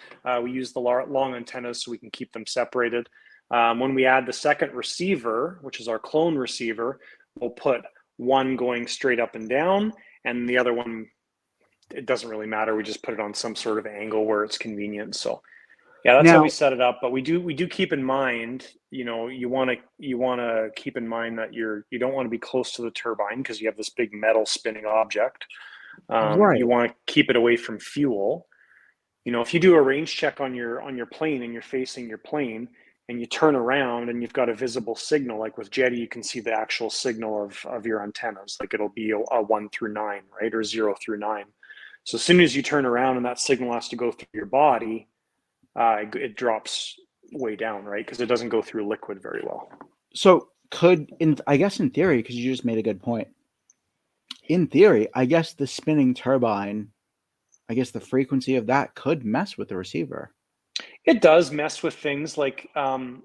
We use the long antennas so we can keep them separated. When we add the second receiver, which is our clone receiver, we'll put one going straight up and down, and the other one, it doesn't really matter. We just put it on some sort of angle where it's convenient. So yeah, that's how we set it up. But we do keep in mind, you know, you want to keep in mind that you don't want to be close to the turbine because you have this big metal spinning object. Right. You want to keep it away from fuel. You know, if you do a range check on your plane and you're facing your plane and you turn around and you've got a visible signal, like with Jetty, you can see the actual signal of your antennas. Like it'll be a 1 through 9, right, or 0 through 9. So as soon as you turn around and that signal has to go through your body, it drops way down, right? Because it doesn't go through liquid very well. So I guess in theory, because you just made a good point. In theory, I guess the spinning turbine, I guess the frequency of that could mess with the receiver. It does mess with things like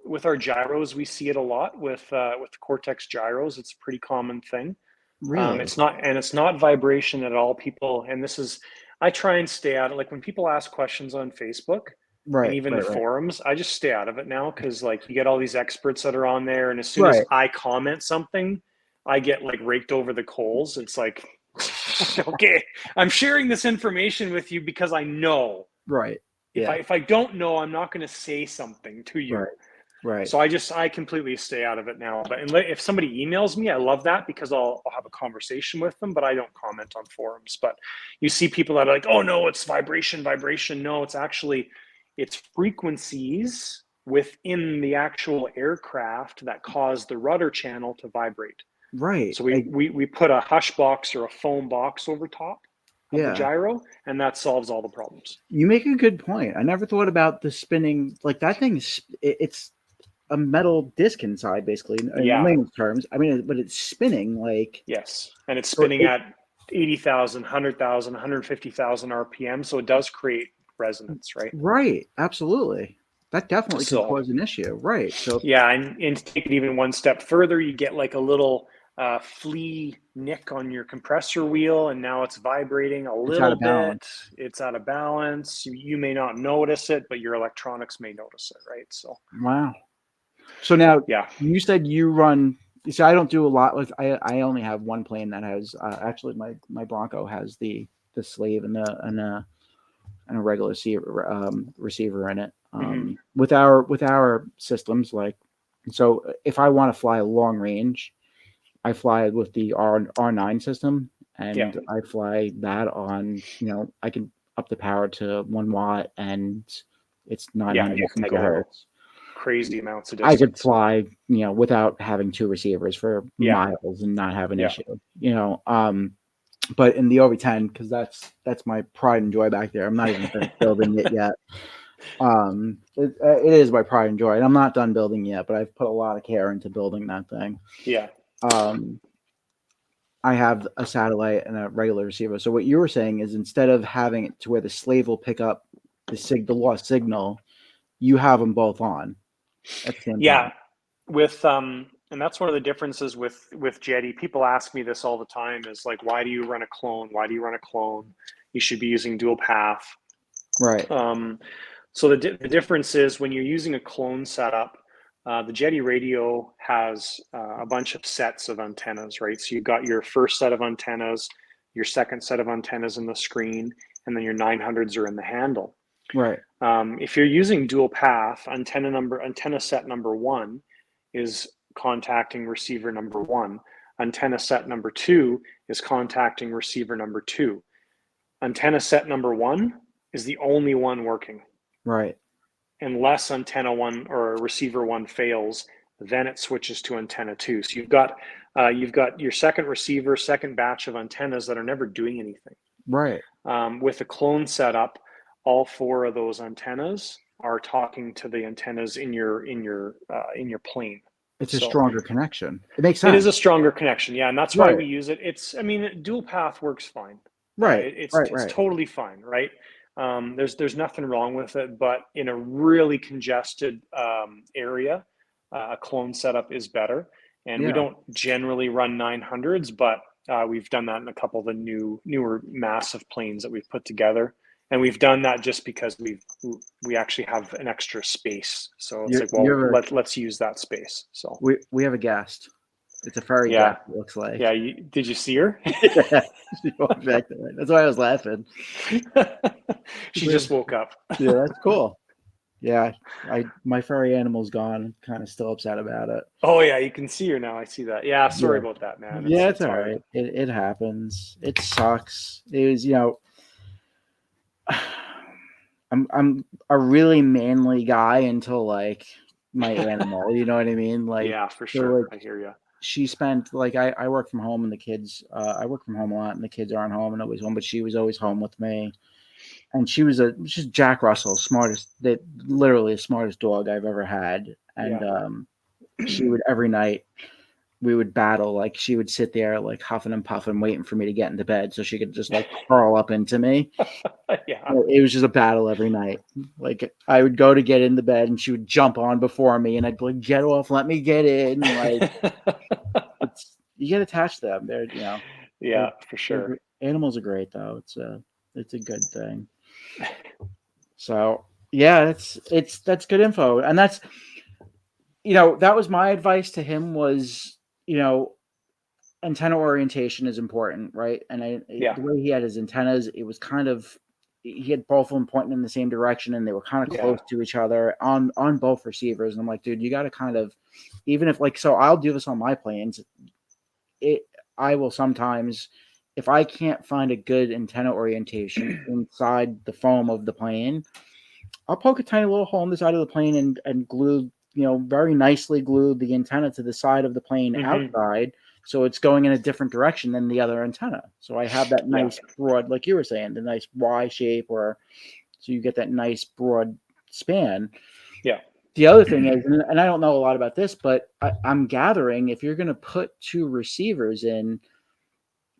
with our gyros. We see it a lot with Cortex gyros. It's a pretty common thing. Really? It's not vibration at all. People, and this is, I try and stay out of, like when people ask questions on Facebook, right, and even the forums, I just stay out of it now because like you get all these experts that are on there, and as soon as I comment something, I get like raked over the coals. It's like, okay, I'm sharing this information with you because I know. Right. If I don't know, I'm not going to say something to you. Right. So I completely stay out of it now. But if somebody emails me, I love that because I'll have a conversation with them, but I don't comment on forums. But you see people that are like, oh no, it's vibration. No, it's frequencies within the actual aircraft that cause the rudder channel to vibrate. Right. So we put a hush box or a foam box over top of the gyro, and that solves all the problems. You make a good point. I never thought about the spinning. Like that thing, it's a metal disc inside, basically, in layman's terms. I mean, but it's spinning like... Yes, and it's spinning at 80,000, 100,000, 150,000 RPM, so it does create resonance, right? Right, absolutely. That definitely can cause an issue, right? So yeah, and to take it even one step further, you get like a little flea nick on your compressor wheel, and now it's vibrating a little bit. It's out of balance. You may not notice it, but your electronics may notice it, right? So wow. So now, you said you run. So I don't do a lot with. I only have one plane that has. Actually, my Bronco has the slave and a regular receiver in it. With our systems, like, so if I want to fly long range, I fly with the R9 system, and I fly that on, I can up the power to 1 watt, and it's 900 megahertz. Crazy amounts of distance. I could fly, without having 2 receivers for miles and not have an issue. But in the OV10, because that's my pride and joy back there. I'm not even finished building it yet. It is my pride and joy, and I'm not done building yet, but I've put a lot of care into building that thing. Yeah. I have a satellite and a regular receiver. So what you were saying is instead of having it to where the slave will pick up the lost signal, you have them both on at the same time. With and that's one of the differences with Jetty. People ask me this all the time, is like, why do you run a clone? Why do you run a clone? You should be using dual path. Right. So the difference is when you're using a clone setup, the Jetty radio has a bunch of sets of antennas, right? So you've got your first set of antennas, your second set of antennas in the screen, and then your 900s are in the handle. Right. If you're using dual path, antenna set number 1 is contacting receiver number 1. Antenna set number 2 is contacting receiver number 2. Antenna set number 1 is the only one working. Right. Unless antenna 1 or receiver 1 fails, then it switches to antenna 2. So you've got your second receiver, second batch of antennas that are never doing anything. Right. With a clone setup, all 4 of those antennas are talking to the antennas in your plane. It's a stronger connection. It makes sense. It is a stronger connection, yeah, and that's why we use it. Dual path works fine. Right. It's totally fine, right? There's nothing wrong with it, but in a really congested area, a clone setup is better. And we don't generally run 900s, but we've done that in a couple of the newer massive planes that we've put together. And we've done that just because we actually have an extra space. So it's let's use that space. So we have a guest. It's a furry guest, it looks like. Yeah, did you see her? She walked back there. That's why I was laughing. She just woke up. Yeah, that's cool. Yeah, my furry animal's gone. I'm kind of still upset about it. Oh yeah, you can see her now. I see that. Yeah, sorry about that, man. It's all right. It happens. It sucks. It was, I'm a really manly guy until like my animal. You know what I mean? Like, yeah, for sure. Like, I hear you. She spent I work from home and the kids. I work from home a lot and the kids aren't home and always home, but she was always home with me. And she was just Jack Russell, literally the smartest dog I've ever had. And she would every night we would battle. Like she would sit there like huffing and puffing, waiting for me to get into bed so she could just like curl up into me. Yeah, it was just a battle every night. Like I would go to get into bed and she would jump on before me, and I'd be like, "Get off, let me get in." Like you get attached to them. They're yeah, for sure. Animals are great though. It's a good thing. So yeah, that's good info, and that's that was my advice to him was antenna orientation is important, right? And the way he had his antennas, it was kind of he had both of them pointing in the same direction, and they were kind of close to each other on both receivers. And I'm like, dude, you got to kind of, even if so I'll do this on my planes. I will sometimes, if I can't find a good antenna orientation inside the foam of the plane, I'll poke a tiny little hole in the side of the plane and glue, very nicely glue the antenna to the side of the plane outside. So it's going in a different direction than the other antenna. So I have that nice broad, like you were saying, the nice Y shape, so you get that nice broad span. Yeah. The other thing is, and I don't know a lot about this, but I'm gathering if you're going to put 2 receivers in,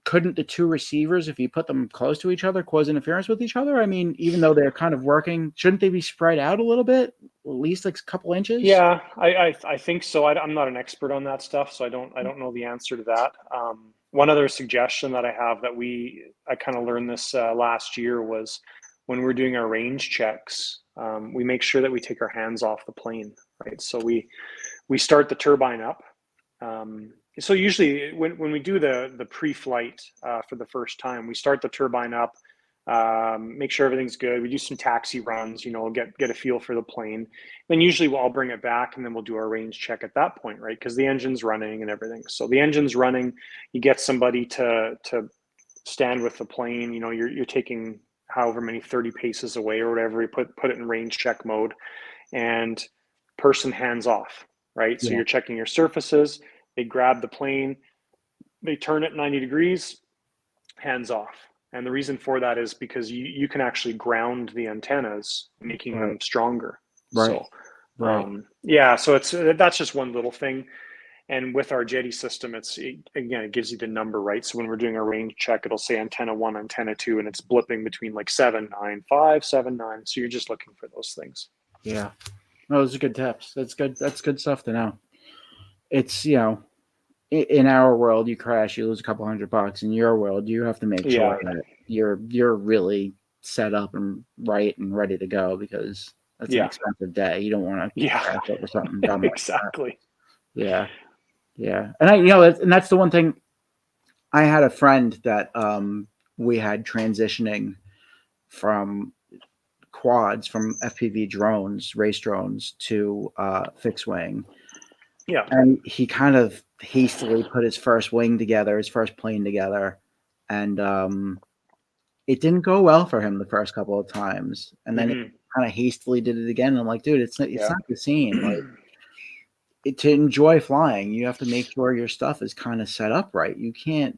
couldn't the 2 receivers, if you put them close to each other, cause interference with each other? I mean, even though they're kind of working, shouldn't they be spread out a little bit, at least like a couple inches? Yeah, I think so. I'm not an expert on that stuff, so I don't know the answer to that. One other suggestion that I have that I kind of learned this last year was when we're doing our range checks, we make sure that we take our hands off the plane, right? So we start the turbine up. So usually when we do the pre-flight for the first time, we start the turbine up, make sure everything's good. We do some taxi runs, get a feel for the plane. Then usually I'll bring it back and then we'll do our range check at that point, right? Because the engine's running and everything. So the engine's running, you get somebody to stand with the plane, you're taking however many 30 paces away or whatever, you put it in range check mode, and person hands off, right? So you're checking your surfaces, they grab the plane, they turn it 90 degrees, hands off. And the reason for that is because you can actually ground the antennas, making them stronger. Right. So, so that's just one little thing. And with our Jetty system, again, it gives you the number, right? So when we're doing a range check, it'll say antenna 1, antenna 2, and it's blipping between like 795, 79. So you're just looking for those things. Yeah. No, those are good tips. That's good. That's good stuff to know. It's, you know, in our world, you crash, you lose a couple $100. In your world, you have to make sure that you're really set up and right and ready to go, because that's an expensive day. You don't want to crash over something dumb exactly. Like that. Yeah. And that's the one thing. I had a friend that we had transitioning from quads, from FPV drones, race drones, to fixed wing. Yeah. And he kind of hastily put his first wing together, his first plane together, and it didn't go well for him the first couple of times. And then he kind of hastily did it again. And I'm like, dude, it's not the same. Like, to enjoy flying, you have to make sure your stuff is kind of set up right. You can't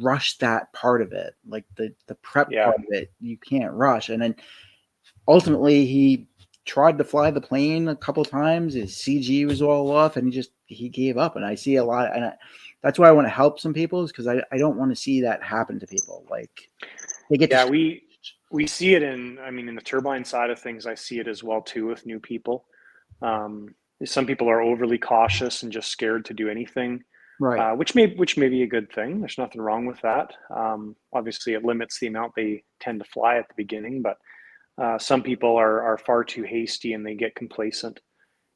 rush that part of it, like the prep part of it. You can't rush. And then ultimately, he tried to fly the plane a couple times. His CG was all off, and he gave up. And I see a lot, and that's why I want to help some people, is because I don't want to see that happen to people. Like, they get we see it in the turbine side of things. I see it as well too with new people. Some people are overly cautious and just scared to do anything, right? Which may be a good thing. There's nothing wrong with that. Obviously, it limits the amount they tend to fly at the beginning, but some people are far too hasty and they get complacent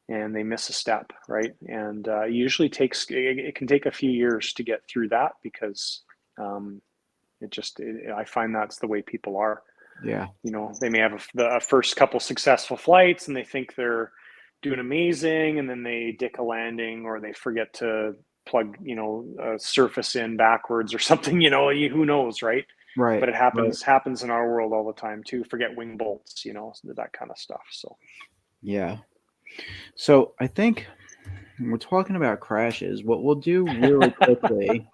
and they miss a step, right? And usually it can take a few years to get through that, because I find that's the way people are. Yeah. They may have the first couple successful flights and they think they're doing amazing, and then they dick a landing, or they forget to plug, a surface in backwards or something, who knows, right? Right. But it happens in our world all the time too. Forget wing bolts, that kind of stuff. So, yeah. So I think we're talking about crashes. What we'll do really quickly,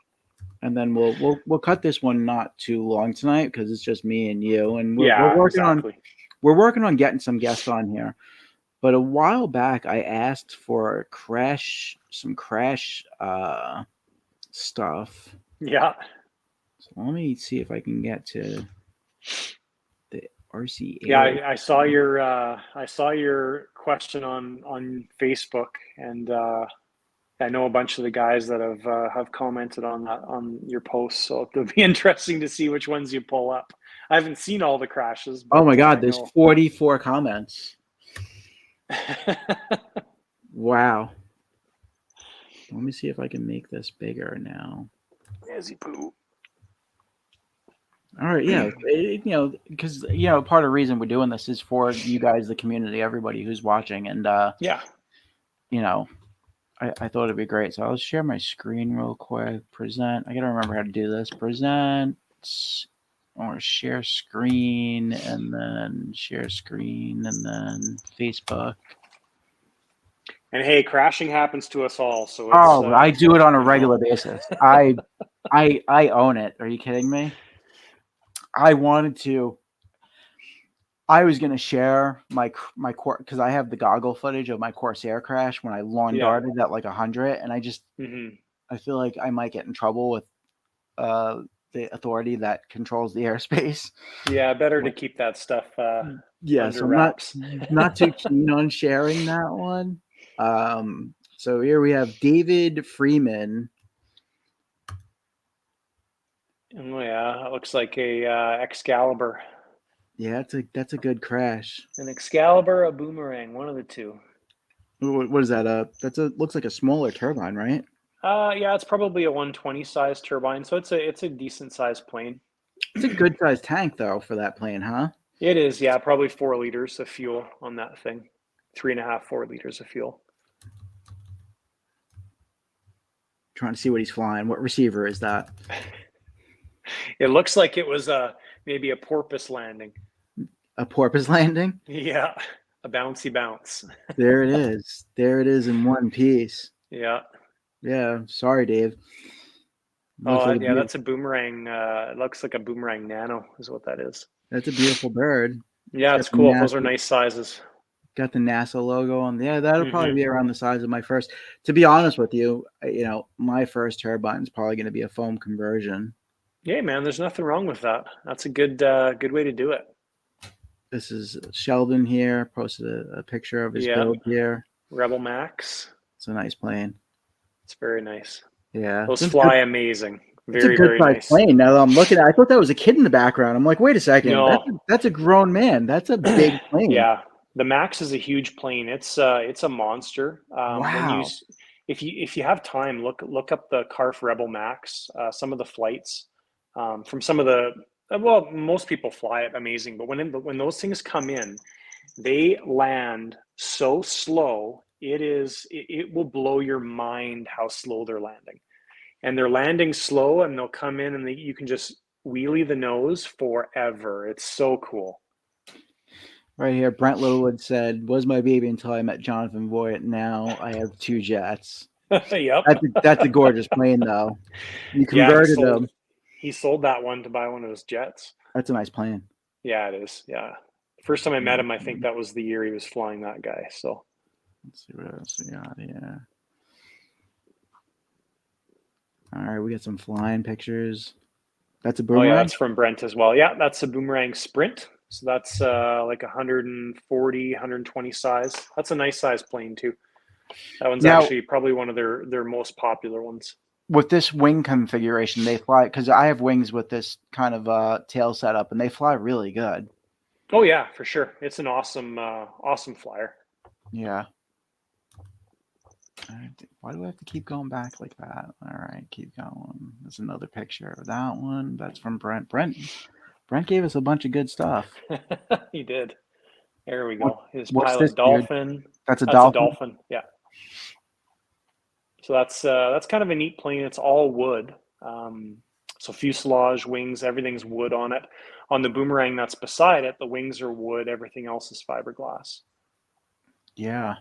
and then we'll cut this one not too long tonight, because it's just me and you, and we're working on getting some guests on here. But a while back, I asked for some crash stuff. Yeah. So let me see if I can get to the RC. Yeah, I saw your question on Facebook, and I know a bunch of the guys that have commented on that, on your post. So it'll be interesting to see which ones you pull up. I haven't seen all the crashes. Oh my God, there's 44 comments. Wow. Let me see if I can make this bigger now. As poo. All right, yeah, because part of the reason we're doing this is for you guys, the community, everybody who's watching, and I thought it'd be great. So I'll share my screen real quick. Present. I gotta remember how to do this. Present, or share screen, and then share screen, and then Facebook. And hey, crashing happens to us all. So I do it on a regular basis. I own it. Are you kidding me? I was going to share my because I have the goggle footage of my Corsair crash when I lawn darted at like 100, and I just I feel like I might get in trouble with the authority that controls the airspace. Yeah, better to keep that stuff under wraps. I'm not too keen on sharing that one. So here we have David Freeman. Oh yeah, it looks like a Excalibur. Yeah, that's a good crash. An Excalibur, a Boomerang, one of the two. What is that? Looks like a smaller turbine, right? Yeah, it's probably a 120 size turbine, so it's a decent sized plane. It's a good sized tank though for that plane, huh? It is, yeah, probably 4 liters of fuel on that thing. 3.5, 4 liters of fuel. Trying to see what he's flying. What receiver is that? It looks like it was maybe a porpoise landing. A porpoise landing? Yeah, a bouncy bounce. There it is. There it is in one piece. Yeah. Yeah. Sorry, Dave. Looks like a Yeah, beautiful, that's a boomerang. It looks like a boomerang nano is what that is. that's a beautiful bird. Yeah, Got it's the cool. Those are NASA, nice sizes. got the NASA logo on. Yeah, that'll probably Hmm. be around the size of my first. To be honest with you, my first turbine is probably going to be a foam conversion. Yeah, man, there's nothing wrong with that. That's a good way to do it. This is Sheldon here. Posted a picture of his Yeah, build here. Rebel Max. It's a nice plane. It's very nice. Yeah, Those it's good. fly amazing. It's a Very, good very sized nice. plane. Now that I'm looking at it, I thought that was a kid in the background. I'm like, wait a second, No, that's a grown man. That's a big plane. yeah, the Max is a huge plane. It's a monster. Wow. If you have time, look up the Carf Rebel Max. Some of the flights from some of the well, most people fly it amazing, but when those things come in, they land so slow. It will blow your mind how slow they're landing, and they're landing slow, and they'll come in, and you can just wheelie the nose forever. It's so cool. Right here, Brent Littlewood said, "Was my baby until I met Jonathan Voight. Now I have two jets." Yep. That's a gorgeous plane, though. You Yeah, converted them. he sold that one to buy one of his jets. That's a nice plane. Yeah, it is. Yeah. First time I met him, I think Mhm. that was the year he was flying that guy. So Let's see what else we got here. All right, we got some flying pictures. That's a oh yeah, boomerang. that's from Brent as well. Yeah, that's a boomerang sprint. So that's like 140, 120 size. That's a nice size plane too. That one's Now, actually probably one of their most popular ones. with this wing configuration, they fly because I have wings with this kind of tail setup, and they fly really good. Oh yeah, for sure. It's an awesome flyer. Yeah. Why do I have to keep going back like that? All right, keep going. There's another picture of that one. That's from Brent. Brent gave us a bunch of good stuff. He did. There we What, go. His what's this, pilot dude? Dolphin. That's a That's a dolphin. Dolphin. Yeah. So that's kind of a neat plane. It's all wood. So fuselage, wings, everything's wood on it. On the boomerang that's beside it, the wings are wood. Everything else is fiberglass. Yeah,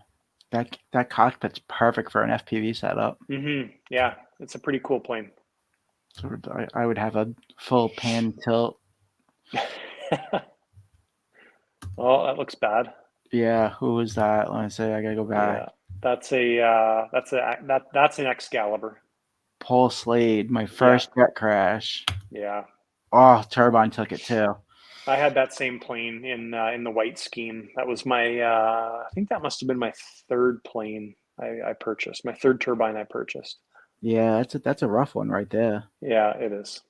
that cockpit's perfect for an FPV setup. Yeah, it's a pretty cool plane. So I would have a full pan tilt. Oh, that looks bad. Yeah, who was that? Let me say, I gotta go back. Yeah, that's an Excalibur. Paul Slade, my Yeah, first jet crash. yeah. Oh, turbine took it too. I had that same plane in the white scheme. That was my I think that must have been my third plane I purchased. My third turbine I purchased. Yeah, that's a rough one right there. Yeah, it is.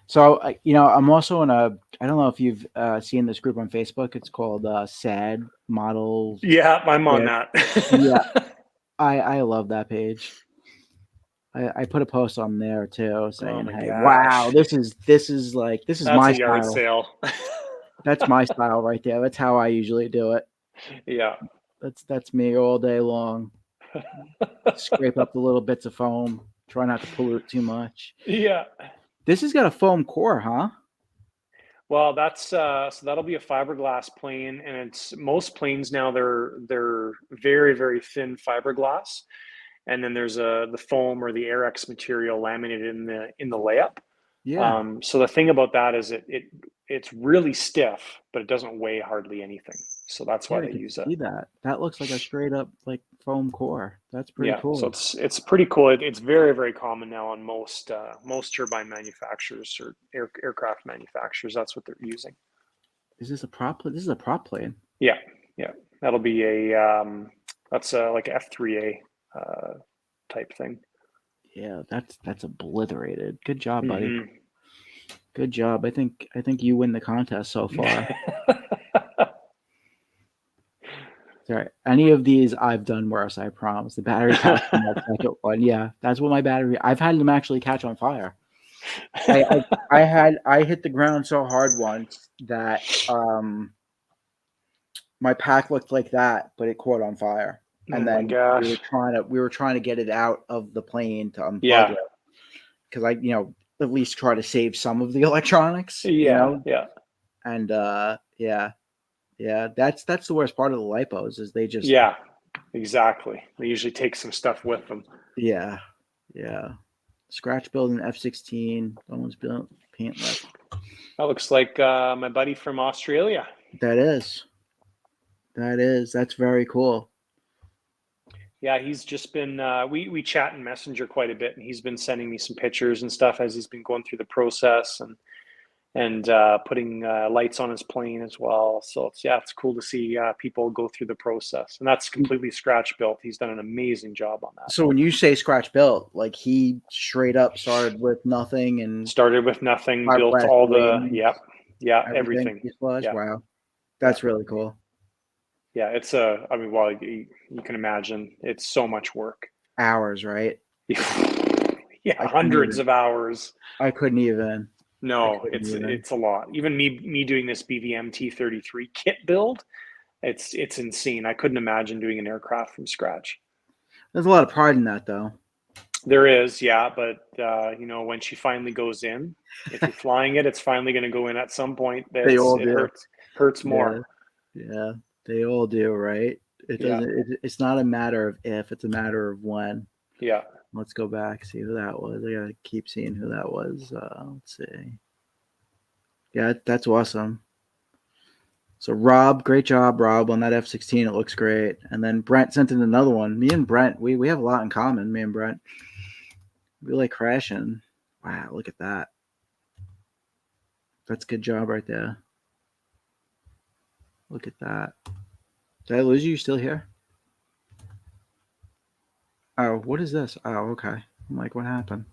So I'm also in a. I don't know if you've seen this group on Facebook. It's called SAD Model. Yeah, I'm on Yeah, that. I love that page. I put a post on there too Oh saying, my "Hey, wow, gosh. this is That's my a yard style. sale. That's my style right there. That's how I usually do it. Yeah. That's me all day long. Scrape up the little bits of foam. Try not to pollute too much. Yeah. This has got a foam core, huh? Well, that's so that'll be a fiberglass plane, and it's most planes now they're very, very thin fiberglass, and then there's the foam or the Air-X material laminated in the layup. Yeah. So the thing about that is it's really stiff, but it doesn't weigh hardly anything. So that's Yeah, why I they can use it. see that. That looks like a straight up like foam core. That's pretty Yeah, so cool. it's pretty cool. It's very, very common now on most turbine manufacturers or aircraft manufacturers. That's what they're using. Is this a prop? This is a prop plane. Yeah, yeah, that'll be that's like F3A type thing. Yeah, that's obliterated. Good job, buddy. Hmm. Good job. I think you win the contest so far. Sorry. Any of these I've done worse, I promise. The battery pack in that second one. Yeah, that's what my battery I've had them actually catch on fire. I hit the ground so hard once that my pack looked like that, but it caught on fire. And Oh my then gosh. we were trying to get it out of the plane to unplug Yeah, it because I at least try to save some of the electronics, yeah, yeah, and yeah, that's the worst part of the lipos is they just yeah. Exactly. They usually take some stuff with them. yeah. Scratch build an F-16. Someone's built paint left. That looks like my buddy from Australia. That is. That's very cool. Yeah, he's just been, we chat in Messenger quite a bit, and he's been sending me some pictures and stuff as he's been going through the process and putting lights on his plane as well. So it's cool to see people go through the process, and that's completely scratch built. He's done an amazing job on that. So when you say scratch built, like he straight up started with nothing and started with nothing, built all the, everything. Yeah. Wow, that's really cool. Yeah, it's I mean, well, you can imagine it's so much work. Hours, right? Yeah, hundreds of hours. I couldn't even. No, it's a lot. Even me doing this BVM T-33 kit build, it's insane. I couldn't imagine doing an aircraft from scratch. There's a lot of pride in that, though. There is, yeah, but you know, when she finally goes in, if you're flying it, it's finally going to go in at some point. They all do. Hurts more. Yeah, they all do, right? It doesn't. It's not a matter of if; it's a matter of when. Yeah. Let's go back, see who that was. I gotta keep seeing who that was. Let's see. Yeah, that's awesome. So Rob, great job, Rob, on that F-16. It looks great. And then Brent sent in another one. Me and Brent, we have a lot in common. Me and Brent, we like crashing. Wow, look at that. That's a good job right there. Look at that. Did I lose you? You still here? Oh, what is this? Oh, okay. I'm like, what happened?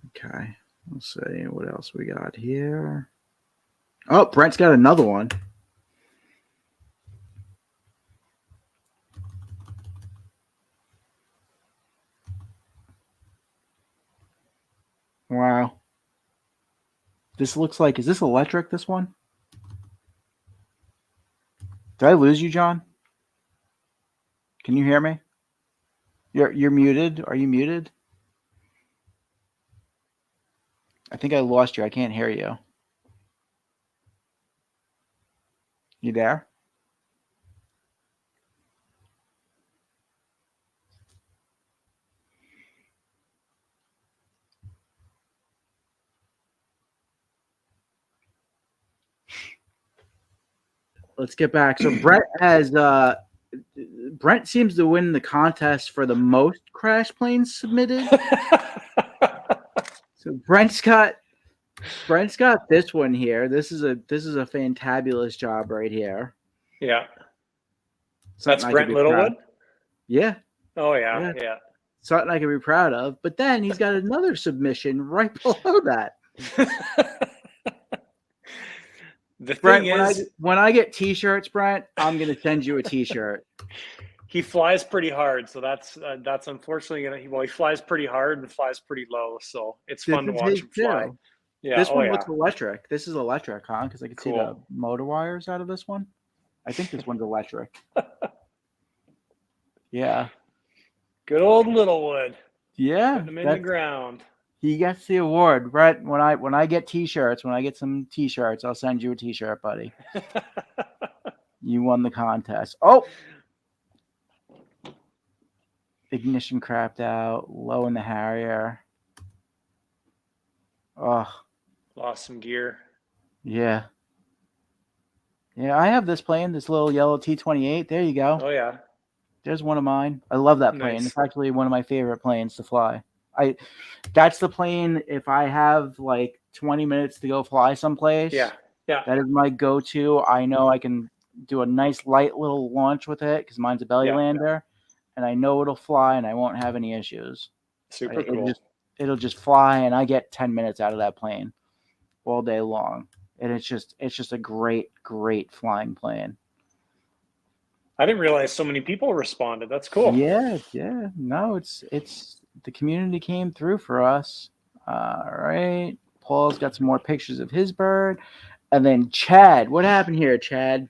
Okay. Let's see what else we got here. Oh, Brent's got another one. Wow. This looks like, is this electric, this one? Did I lose you, John? Can you hear me? You're muted. Are you muted? I think I lost you. I can't hear you. You there? Let's get back. So Brent seems to win the contest for the most crash planes submitted. So Brent's got this one here. This is a fantabulous job right here. Yeah. That's Brent Littlewood? Yeah. Oh yeah. Something I can be proud of. But then he's got another submission right below that. The Brent, thing is, when I get T-shirts, Brent, I'm gonna send you a T-shirt. He flies pretty hard, so that's unfortunately gonna. He flies pretty hard and flies pretty low, so it's fun to watch him fly. Yeah, this one looks electric. This is electric, huh? Because I can see the motor wires out of this one. I think this one's electric. Yeah. Good old Littlewood. Yeah. Putting him in the ground. He gets the award, Brett. When I get T-shirts, when I get some T-shirts, I'll send you a T-shirt, buddy. You won the contest. Oh, ignition crapped out, low in the Harrier. Oh, lost some gear. Yeah. Yeah, I have this plane, this little yellow T-28. There you go. Oh yeah. There's one of mine. I love that plane. Nice. It's actually one of my favorite planes to fly. That's the plane if I have like 20 minutes to go fly someplace. Yeah. That is my go-to. I know I can do a nice light little launch with it because mine's a belly lander, and I know it'll fly and I won't have any issues. Super cool. It'll just fly, and I get 10 minutes out of that plane all day long, and it's just a great flying plane. I didn't realize so many people responded. That's cool. Yeah. No, it's the community came through for us. All right. Paul's got some more pictures of his bird. And then Chad. What happened here, Chad?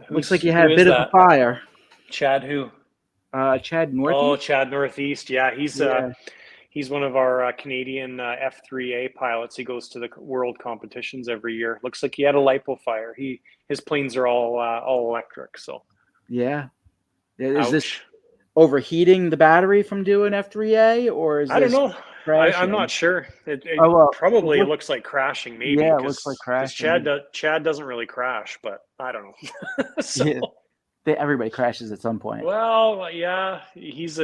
Looks like you had a bit of a fire. Chad who? Chad Northeast. Oh, Chad Northeast. Yeah, he's one of our Canadian F3A pilots. He goes to the world competitions every year. Looks like he had a lipo fire. His planes are all electric. So yeah. overheating the battery from doing F3A, or is I don't this know. crashing? I'm not sure. It Oh, well, probably it it look- looks like crashing, maybe, yeah, it looks like because crashing. Chad doesn't really crash, but I don't know. So, Yeah, everybody crashes at some point. well, yeah, he's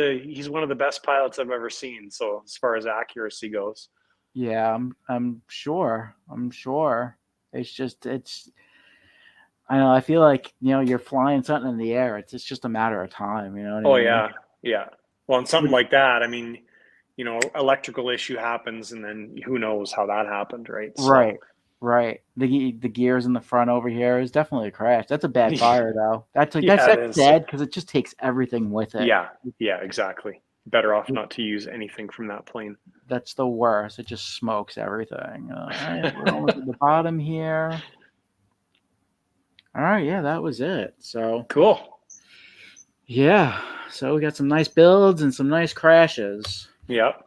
one of the best pilots I've ever seen. So as far as accuracy goes, Yeah, I'm sure. I'm sure. It's I know, I feel like, you're flying something in the air. It's just a matter of time, you know what oh I mean? yeah, yeah. Well, and something like that, I mean, electrical issue happens, and then who knows how that happened, right? So Right. Right. The gears in the front over here is definitely a crash. That's a bad fire though. yeah, it That's is. bad because it just takes everything with it. Yeah, yeah, exactly. Better off not to use anything from that plane. That's the worst. It just smokes everything. All right, we're almost at the bottom here. All right, yeah, that was it. So Cool. yeah, so we got some nice builds and some nice crashes. Yep.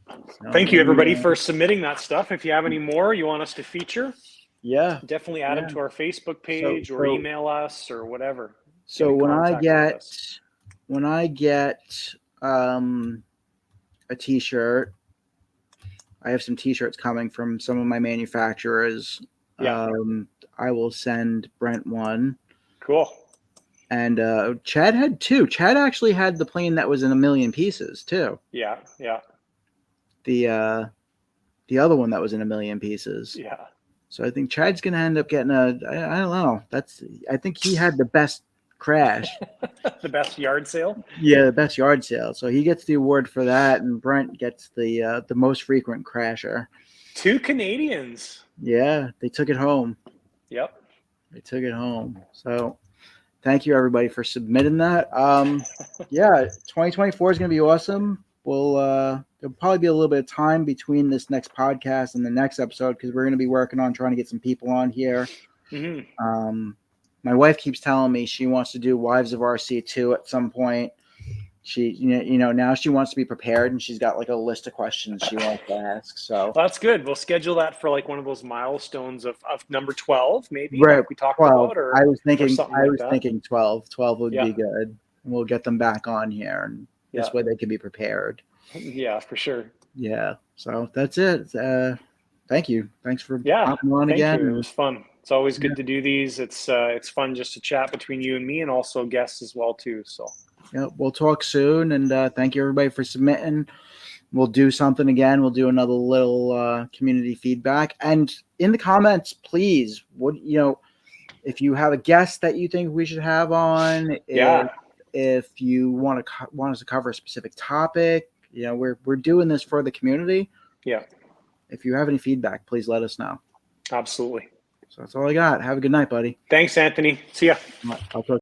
So Thank you, everybody, for submitting that stuff. If you have any more you want us to feature, yeah, definitely add them to our Facebook page or email us or whatever. So when I get a T-shirt, I have some T-shirts coming from some of my manufacturers. Yeah. I will send Brent one. Cool. And Chad had two. Chad actually had the plane that was in a million pieces too. Yeah, yeah. The other one that was in a million pieces. Yeah. So I think Chad's gonna end up getting I don't know. I think he had the best crash. The best yard sale? Yeah, the best yard sale. So he gets the award for that, and Brent gets the most frequent crasher. 2 Canadians. Yeah, they took it home. Yep. They took it home. So thank you everybody for submitting that. Yeah, 2024 is gonna be awesome. There'll probably be a little bit of time between this next podcast and the next episode because we're gonna be working on trying to get some people on here. Mm-hmm. My wife keeps telling me she wants to do Wives of RC2 at some point. She, now she wants to be prepared, and she's got like a list of questions she wants to ask. So well, that's good. We'll schedule that for like one of those milestones of number 12, maybe, right, like we talked 12. about. Or I was thinking 12. 12 would be good. And we'll get them back on here, and this way they can be prepared. Yeah, for sure. Yeah. So that's it. Thank you. Thanks for hopping on thank again. You. It was fun. It's always good to do these. It's fun just to chat between you and me, and also guests as well too. So yeah, we'll talk soon, and thank you everybody for submitting. We'll do something again. We'll do another little community feedback, and in the comments, please, if you have a guest that you think we should have on, if you want us to cover a specific topic, we're doing this for the community. Yeah. If you have any feedback, please let us know. Absolutely. So that's all I got. Have a good night, buddy. Thanks, Anthony. See ya. I'll talk